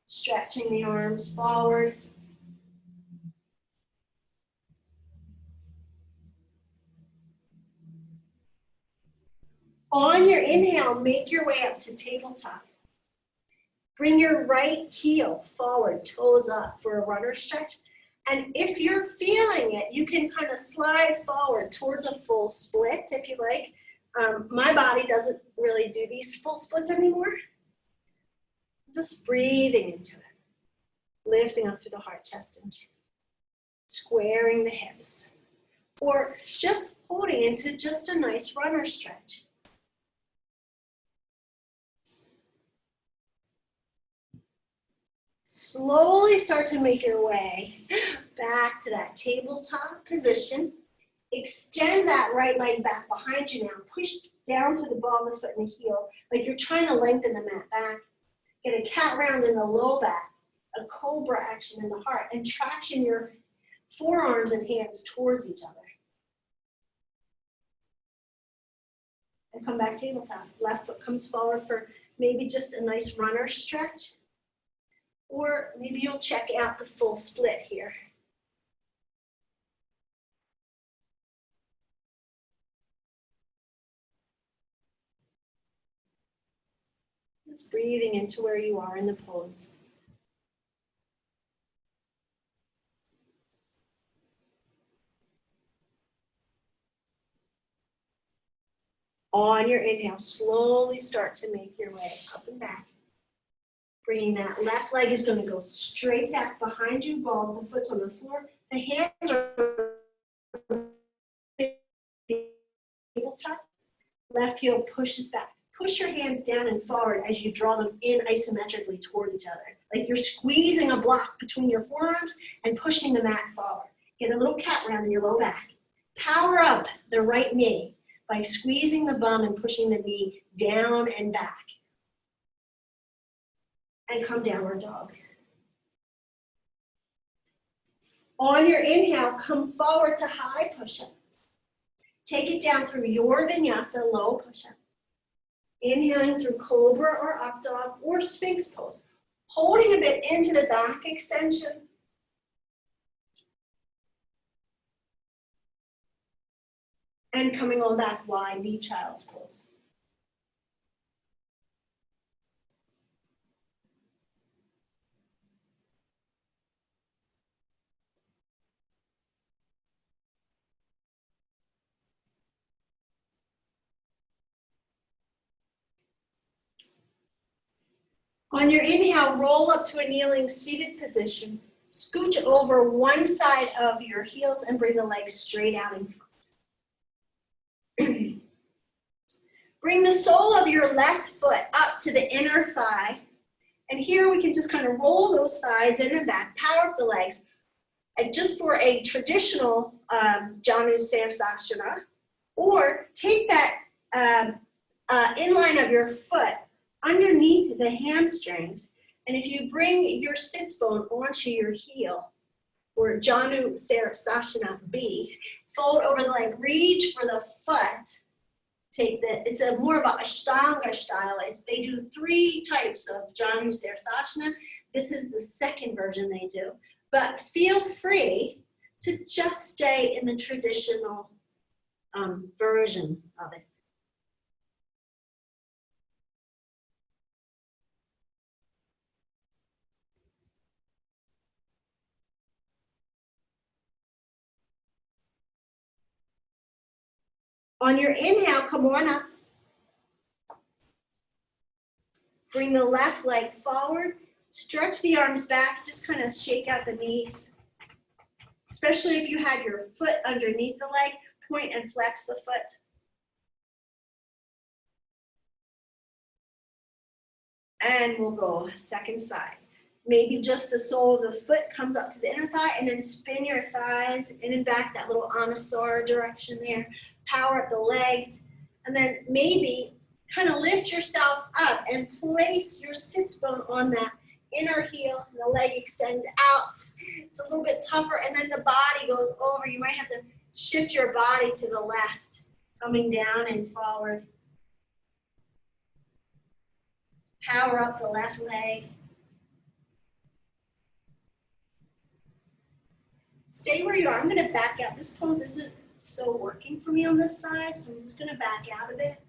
Stretching the arms forward. On your inhale, make your way up to tabletop. Bring your right heel forward, toes up for a runner stretch. And if you're feeling it, you can kind of slide forward towards a full split if you like. My body doesn't really do these full splits anymore. Just breathing into it. Lifting up through the heart, chest, and chin. Squaring the hips. Or just holding into just a nice runner stretch. Slowly start to make your way back to that tabletop position. Extend that right leg back behind you now. Push down through the ball of the foot and the heel, like you're trying to lengthen the mat back. Get a cat round in the low back, a cobra action in the heart, and traction your forearms and hands towards each other. And come back tabletop. Left foot comes forward for maybe just a nice runner stretch, or maybe you'll check out the full split here. Just breathing into where you are in the pose. On your inhale, slowly start to make your way up and back. Bringing that left leg is going to go straight back behind you, ball of the foot's on the floor. The hands are tabletop. Left heel pushes back. Push your hands down and forward as you draw them in isometrically towards each other. Like you're squeezing a block between your forearms and pushing the mat forward. Get a little cat round in your low back. Power up the right knee by squeezing the bum and pushing the knee down and back. And come downward dog. On your inhale, come forward to high push-up. Take it down through your vinyasa, low push-up. Inhaling through cobra or up dog or sphinx pose. Holding a bit into the back extension. And coming on back wide, knee child's pose. On your inhale, roll up to a kneeling seated position. Scooch over one side of your heels and bring the legs straight out in front. Bring the sole of your left foot up to the inner thigh. And here we can just kind of roll those thighs in and back, power up the legs. And just for a traditional Janu Sirsasana, or take that inline of your foot underneath the hamstrings, and if you bring your sits bone onto your heel, or Janu Sirsasana B, fold over the leg, reach for the foot. It's a more of a Ashtanga style. They do 3 types of Janu Sirsasana. This is the second version they do. But feel free to just stay in the traditional version of it. On your inhale, come on up. Bring the left leg forward. Stretch the arms back. Just kind of shake out the knees. Especially if you had your foot underneath the leg, point and flex the foot. And we'll go second side. Maybe just the sole of the foot comes up to the inner thigh, and then spin your thighs in and back, that little Anusara direction there. Power up the legs, and then maybe kind of lift yourself up and place your sits bone on that inner heel, and the leg extends out. It's a little bit tougher, and then the body goes over. You might have to shift your body to the left, coming down and forward. Power up the left leg. Stay where you are. I'm going to back out. This pose isn't so working for me on this side, so I'm just going to back out a bit.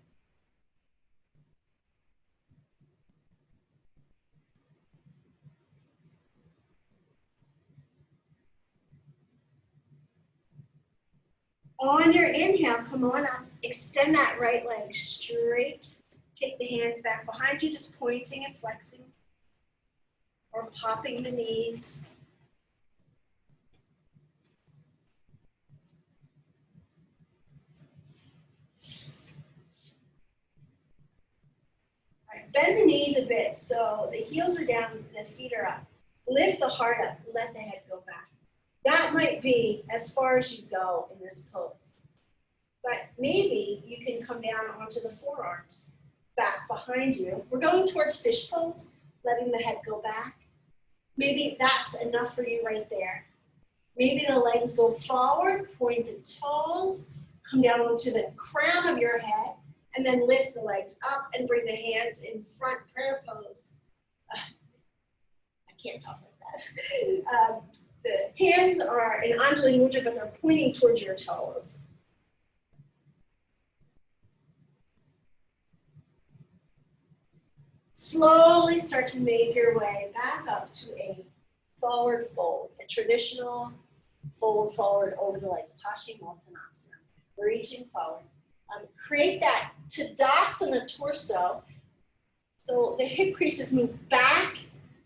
On your inhale, come on up. Extend that right leg straight. Take the hands back behind you, just pointing and flexing, or popping the knees. Bend the knees a bit so the heels are down, the feet are up. Lift the heart up, let the head go back. That might be as far as you go in this pose. But maybe you can come down onto the forearms, back behind you. We're going towards fish pose, letting the head go back. Maybe that's enough for you right there. Maybe the legs go forward, pointed toes, come down onto the crown of your head, And then lift the legs up and bring the hands in front prayer pose. I can't talk like that. The hands are in Anjali Mudra, but they're pointing towards your toes. Slowly start to make your way back up to a forward fold, a traditional fold forward over the legs, Paschimottanasana. Reaching forward. Create that Tadasana torso. So the hip creases move back,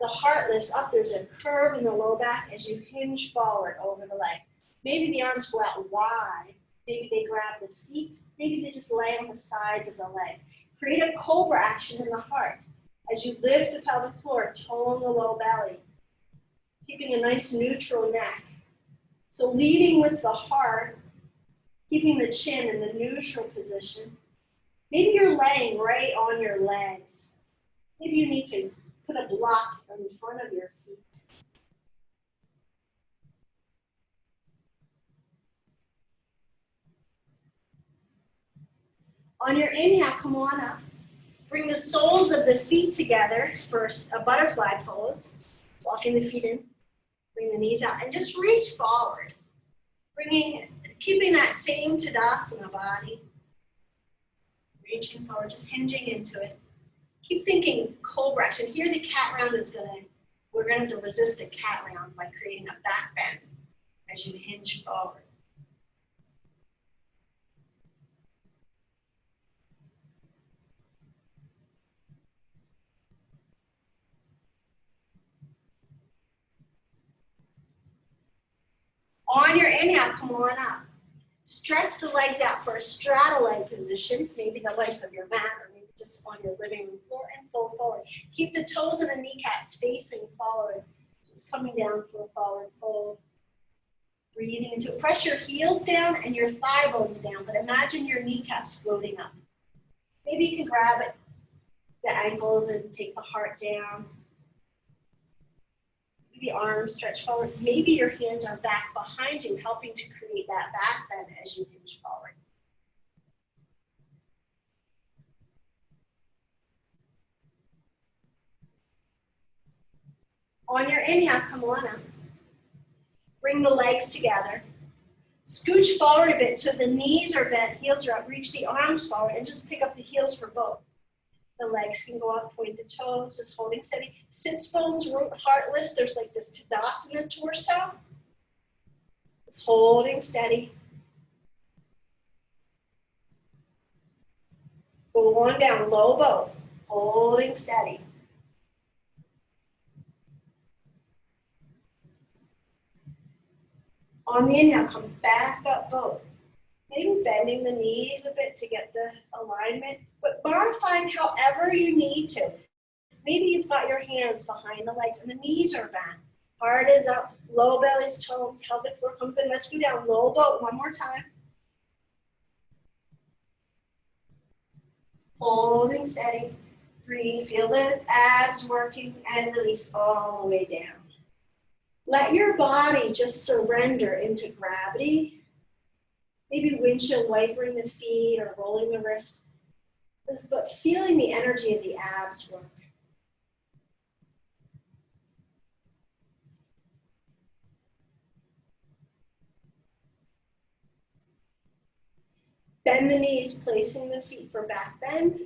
the heart lifts up. There's a curve in the low back as you hinge forward over the legs. Maybe the arms go out wide. Maybe they grab the feet. Maybe they just lay on the sides of the legs. Create a cobra action in the heart as you lift the pelvic floor, tone the low belly, keeping a nice neutral neck. So leading with the heart, keeping the chin in the neutral position. Maybe you're laying right on your legs. Maybe you need to put a block in front of your feet. On your inhale, come on up. Bring the soles of the feet together for a butterfly pose. Walking the feet in, bring the knees out, and just reach forward. Keeping that same Tadasana body. Reaching forward, just hinging into it. Keep thinking cobra action. Here the cat round we're going to resist the cat round by creating a back bend as you hinge forward. On your inhale, come on up. Stretch the legs out for a straddle leg position, maybe the length of your mat or maybe just on your living room floor, and fold forward. Keep the toes and the kneecaps facing forward, just coming down for a forward fold. Breathing into it. Press your heels down and your thigh bones down, but imagine your kneecaps floating up. Maybe you can grab the ankles and take the heart down. The arms stretch forward. Maybe your hands are back behind you, helping to create that back bend as you hinge forward. On your inhale, come on up. Bring the legs together. Scooch forward a bit so the knees are bent, heels are up. Reach the arms forward and just pick up the heels for both. The legs can go up, point the toes, just holding steady. Sits bones, root, heart lifts. There's like this Tadasana torso. Just holding steady. Go on down, low boat, holding steady. On the inhale, come back up boat. Maybe bending the knees a bit to get the alignment, but modifying however you need to. Maybe you've got your hands behind the legs and the knees are bent. Heart is up, low belly's toned, pelvic floor comes in. Let's go down, low boat, one more time. Holding steady, breathe, feel the abs working, and release all the way down. Let your body just surrender into gravity. Maybe windshield wipering the feet or rolling the wrist, but feeling the energy of the abs work. Bend the knees, placing the feet for back bend.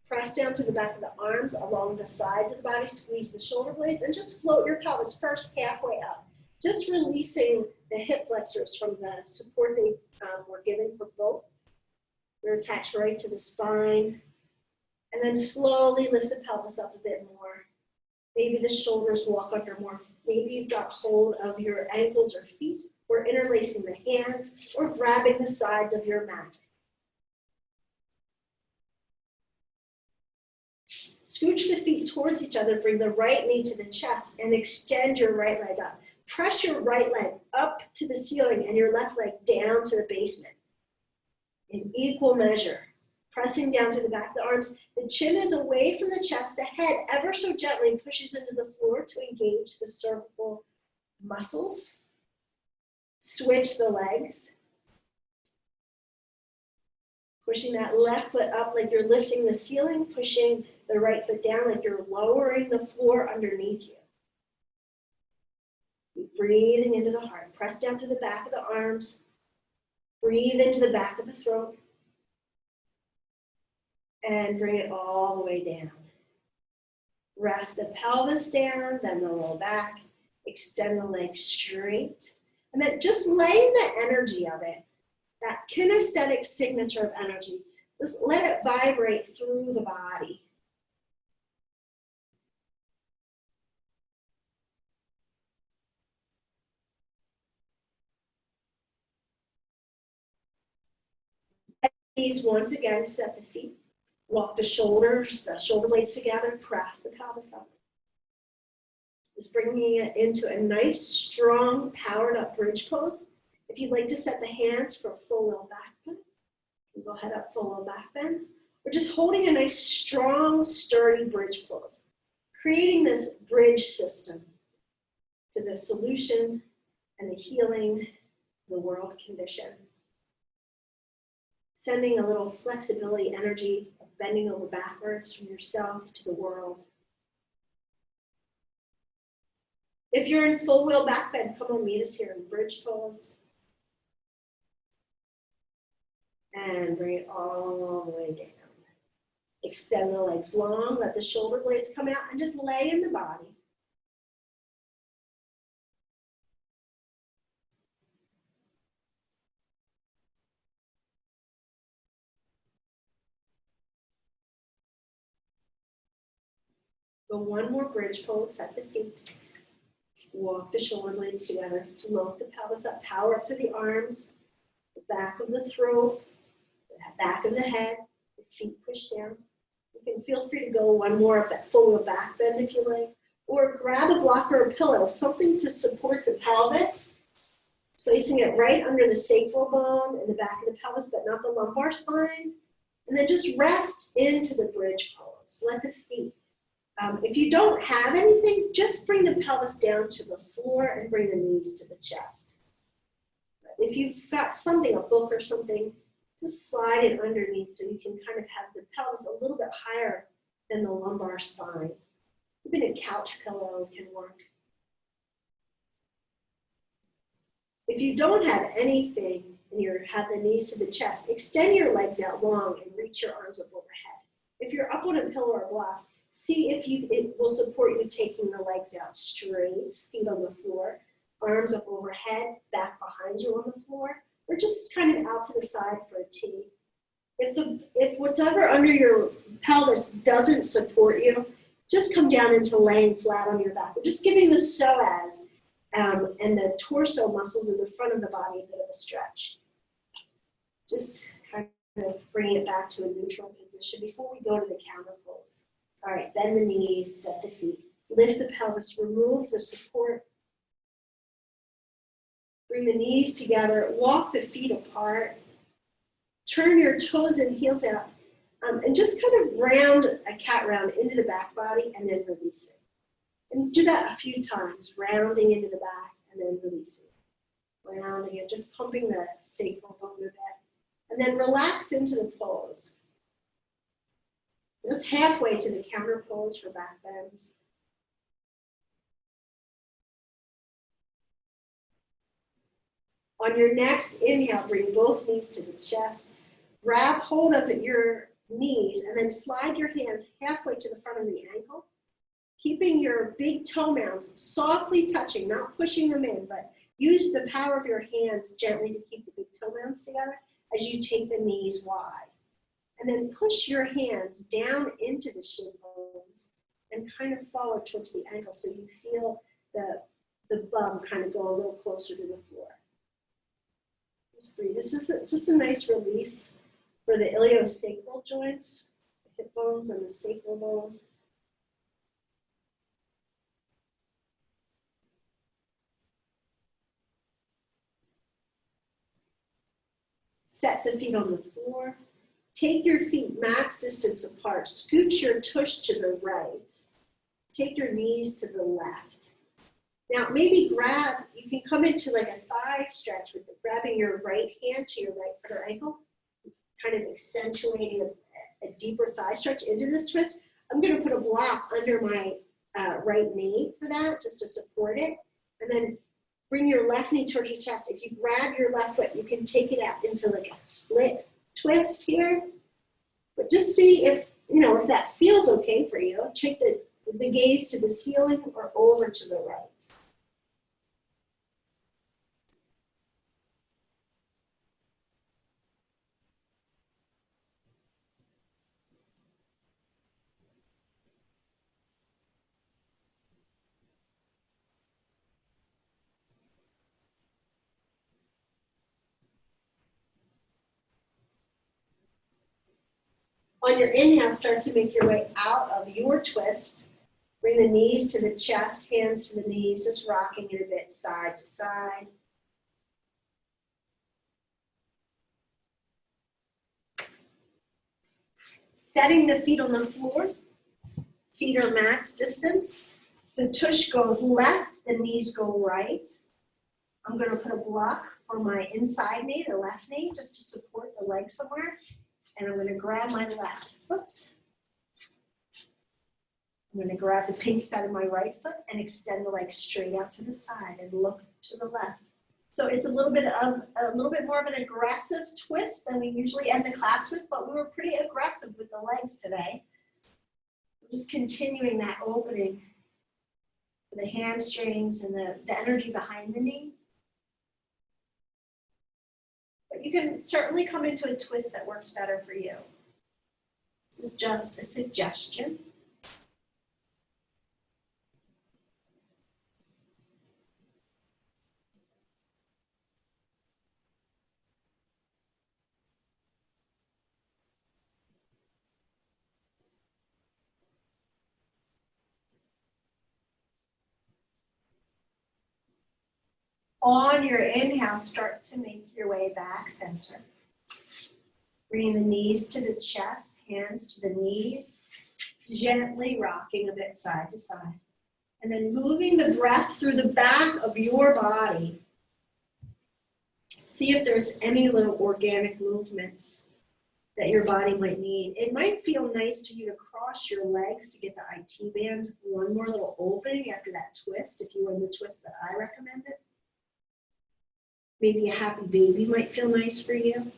Press down to the back of the arms along the sides of the body, squeeze the shoulder blades, and just float your pelvis first halfway up. Just releasing the hip flexors from the support they were given for both. They're attached right to the spine. And then slowly lift the pelvis up a bit more. Maybe the shoulders walk under more. Maybe you've got hold of your ankles or feet, or interlacing the hands, or grabbing the sides of your mat. Scooch the feet towards each other, bring the right knee to the chest, and extend your right leg up. Press your right leg up to the ceiling and your left leg down to the basement. In equal measure, pressing down through the back of the arms. The chin is away from the chest. The head ever so gently pushes into the floor to engage the cervical muscles. Switch the legs. Pushing that left foot up like you're lifting the ceiling, pushing the right foot down like you're lowering the floor underneath you. Keep breathing into the heart. Press down to the back of the arms. Breathe into the back of the throat. And bring it all the way down. Rest the pelvis down, then the low back. Extend the legs straight. And then just letting the energy of it, that kinesthetic signature of energy, just let it vibrate through the body. These once again, set the feet. Walk the shoulder blades together, press the pelvis up. Just bringing it into a nice, strong, powered up bridge pose. If you'd like to set the hands for a full low back bend, you can go ahead up full low back bend. We're just holding a nice, strong, sturdy bridge pose, creating this bridge system to the solution and the healing of the world condition. Sending a little flexibility energy of bending over backwards from yourself to the world. If you're in full wheel back bend, come on, meet us here in bridge pose. And bring it all the way down. Extend the legs long, let the shoulder blades come out, and just lay in the body. Go one more bridge pose, set the feet. Walk the shoulder blades together, float the pelvis up, power up through the arms, the back of the throat, the back of the head, the feet push down. You can feel free to go one more up at full wheel back bend if you like, or grab a block or a pillow, something to support the pelvis, placing it right under the sacral bone in the back of the pelvis, but not the lumbar spine. And then just rest into the bridge pose. Let the feet. If you don't have anything, just bring the pelvis down to the floor and bring the knees to the chest. If you've got something, a book or something, just slide it underneath so you can kind of have the pelvis a little bit higher than the lumbar spine. Even a couch pillow can work. If you don't have anything and you have the knees to the chest, extend your legs out long and reach your arms up overhead. If you're up on a pillow or block, see if it will support you taking the legs out straight, feet on the floor, arms up overhead, back behind you on the floor, or just kind of out to the side for a T. If whatever under your pelvis doesn't support you, just come down into laying flat on your back. We're just giving the psoas and the torso muscles in the front of the body a bit of a stretch. Just kind of bringing it back to a neutral position before we go to the counter pose. All right, bend the knees, set the feet. Lift the pelvis, remove the support. Bring the knees together, walk the feet apart. Turn your toes and heels out. And just kind of round a cat round into the back body and then release it. And do that a few times, rounding into the back and then releasing it. Rounding it, just pumping the sacral bone a bit. And then relax into the pose. Just halfway to the counter pose for back bends. On your next inhale, bring both knees to the chest. Grab hold of your knees and then slide your hands halfway to the front of the ankle, keeping your big toe mounds softly touching, not pushing them in, but use the power of your hands gently to keep the big toe mounds together as you take the knees wide. And then push your hands down into the shin bones and kind of follow towards the ankle so you feel the bum kind of go a little closer to the floor. Just breathe. This is just a nice release for the iliosacral joints, the hip bones and the sacral bone. Set the feet on the floor. Take your feet max distance apart. Scoot your tush to the right. Take your knees to the left. Now maybe you can come into like a thigh stretch with grabbing your right hand to your right foot or ankle. kind of accentuating a deeper thigh stretch into this twist. I'm going to put a block under my right knee for that, just to support it. And then bring your left knee towards your chest. If you grab your left foot, you can take it out into like a split twist here. But just see if, you know, if that feels okay for you. Take the gaze to the ceiling or over to the right. On your inhale, start to make your way out of your twist. Bring the knees to the chest, hands to the knees, just rocking it a bit side to side. Setting the feet on the floor. Feet are max distance. The tush goes left, the knees go right. I'm going to put a block for my inside knee, the left knee, just to support the leg somewhere. And I'm going to grab my left foot. I'm going to grab the pinky side of my right foot and extend the leg straight out to the side and look to the left. So it's a little bit more of an aggressive twist than we usually end the class with, but we were pretty aggressive with the legs today. Just continuing that opening for the hamstrings and the energy behind the knee. But you can certainly come into a twist that works better for you. This is just a suggestion. On your inhale, start to make your way back center. Bringing the knees to the chest, hands to the knees, gently rocking a bit side to side. And then moving the breath through the back of your body. See if there's any little organic movements that your body might need. It might feel nice to you to cross your legs to get the IT bands, one more little opening after that twist, if you were in the twist that I recommended. Maybe a happy baby might feel nice for you.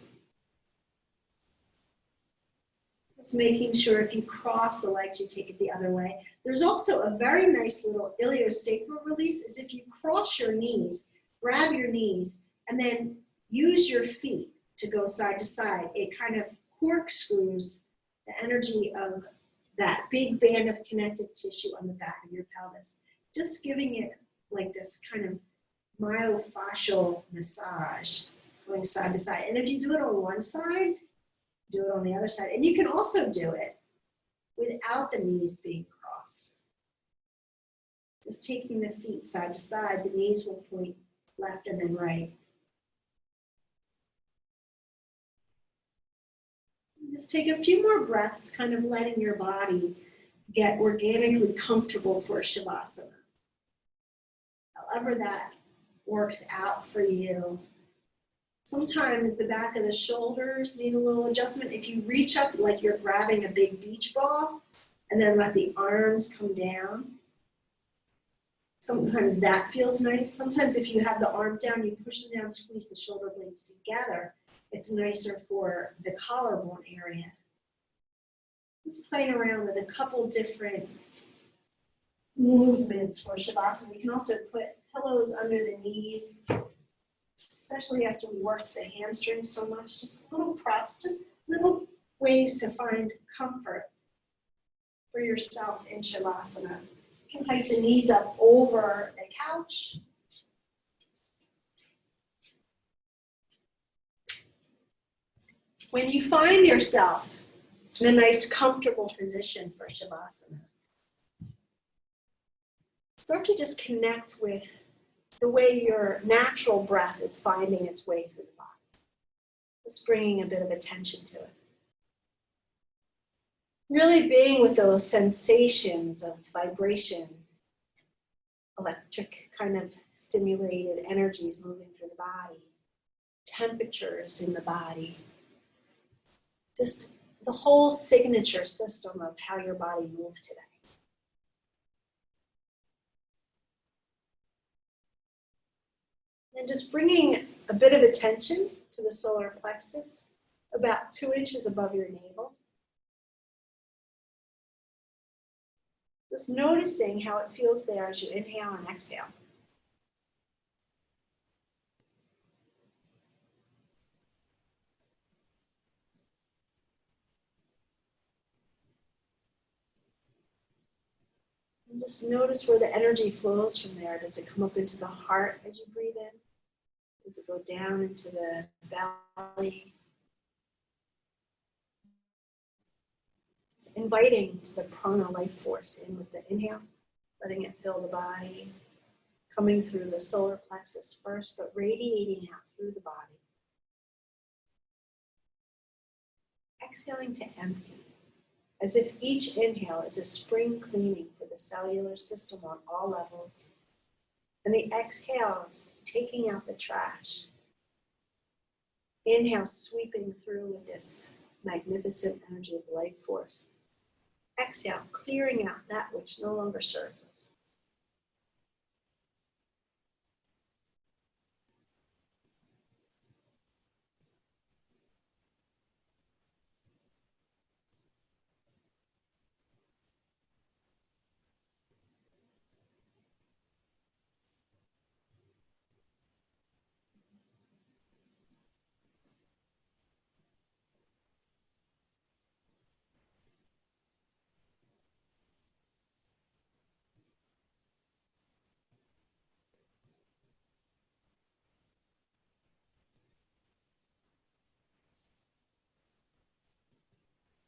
Just making sure if you cross the legs, you take it the other way. There's also a very nice little iliosacral release, is if you cross your knees, grab your knees, and then use your feet to go side to side. It kind of corkscrews the energy of that big band of connective tissue on the back of your pelvis. Just giving it like this kind of myofascial massage going side to side. And if you do it on one side, do it on the other side. And you can also do it without the knees being crossed. Just taking the feet side to side, the knees will point left and then right. Just take a few more breaths, kind of letting your body get organically comfortable for Shavasana. However that works out for you. Sometimes the back of the shoulders need a little adjustment. If you reach up like you're grabbing a big beach ball and then let the arms come down, sometimes that feels nice. Sometimes if you have the arms down, you push them down, squeeze the shoulder blades together, it's nicer for the collarbone area. Just playing around with a couple different movements for Shavasana. You can also put pillows under the knees, especially after we worked the hamstrings so much. Just little props, just little ways to find comfort for yourself in Shavasana. You can hike the knees up over the couch. When you find yourself in a nice, comfortable position for Shavasana, start to just connect with the way your natural breath is finding its way through the body. Just bringing a bit of attention to it. Really being with those sensations of vibration, electric kind of stimulated energies moving through the body, temperatures in the body. Just the whole signature system of how your body moved today. And just bringing a bit of attention to the solar plexus, about 2 inches above your navel. Just noticing how it feels there as you inhale and exhale. And just notice where the energy flows from there. Does it come up into the heart as you breathe in? Does it go down into the belly? It's inviting the prana life force in with the inhale, letting it fill the body, coming through the solar plexus first, but radiating out through the body. Exhaling to empty, as if each inhale is a spring cleaning for the cellular system on all levels, and the exhales taking out the trash. Inhale sweeping through with this magnificent energy of life force. Exhale, clearing out that which no longer serves us.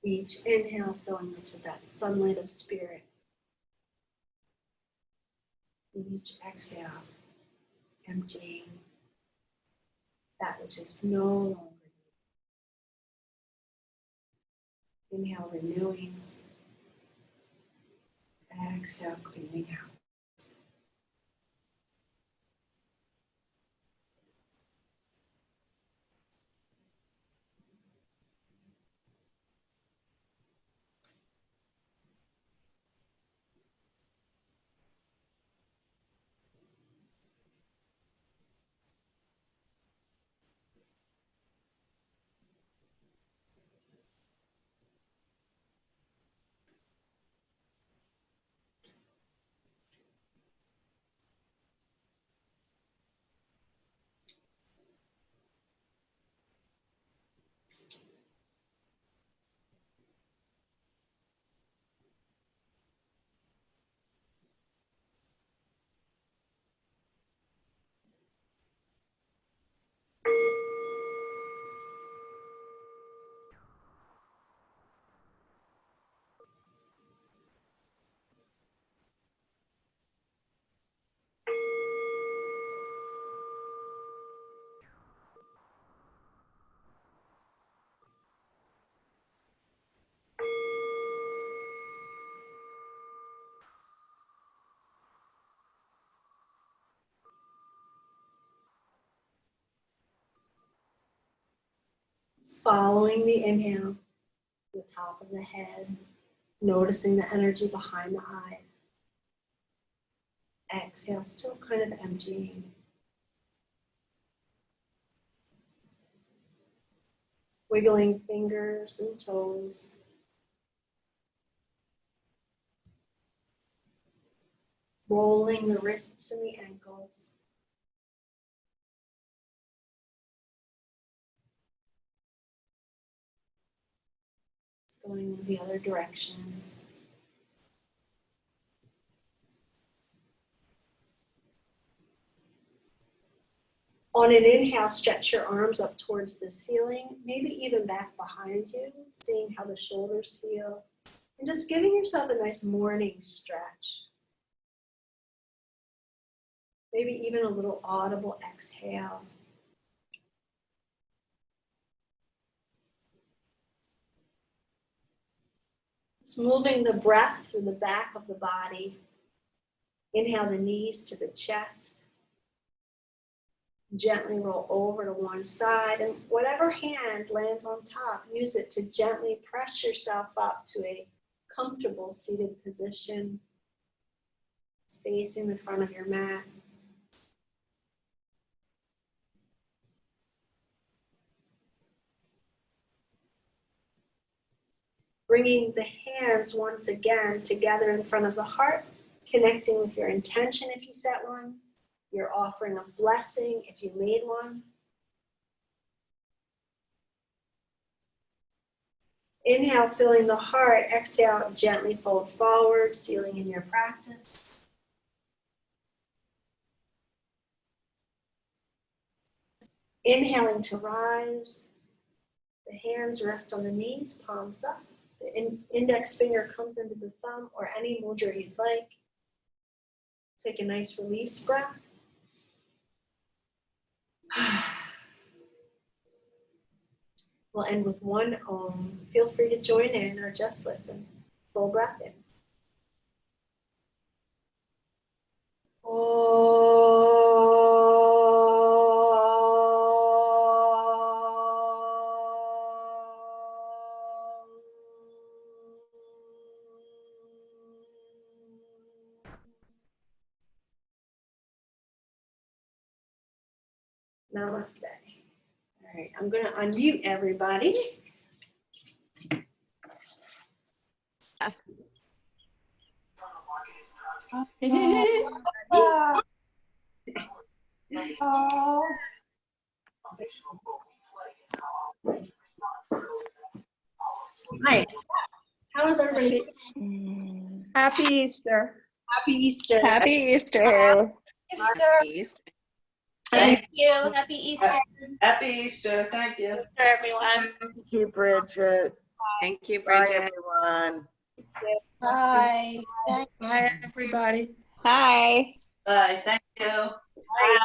Each inhale filling us with that sunlight of spirit. And each exhale emptying that which is no longer needed. Inhale, renewing. Exhale, cleaning out. Just following the inhale, the top of the head, noticing the energy behind the eyes. Exhale, still kind of emptying. Wiggling fingers and toes. Rolling the wrists and the ankles. Going in the other direction. On an inhale, stretch your arms up towards the ceiling, maybe even back behind you, seeing how the shoulders feel, and just giving yourself a nice morning stretch. Maybe even a little audible exhale. Just moving the breath through the back of the body. Inhale the knees to the chest. Gently roll over to one side, and whatever hand lands on top, use it to gently press yourself up to a comfortable seated position, facing the front of your mat. Bringing the hands once again together in front of the heart, connecting with your intention if you set one, your offering of blessing if you made one. Inhale, filling the heart. Exhale, gently fold forward, sealing in your practice. Inhaling to rise. The hands rest on the knees, palms up. The index finger comes into the thumb or any mudra you'd like. Take a nice release breath. We'll end with one Om. Feel free to join in or just listen. Full breath in. Namaste. All right, I'm going to unmute everybody. Nice. How is everybody? Happy Easter. Happy Easter. Happy Easter. Easter. Thank you. Happy Easter, Happy Easter. Thank you. everyone. Thank you, Bridget. Thank you, Bye, Bridget. everyone. Bye. Thank Bye, everybody. Hi. Bye. Thank you. Bye.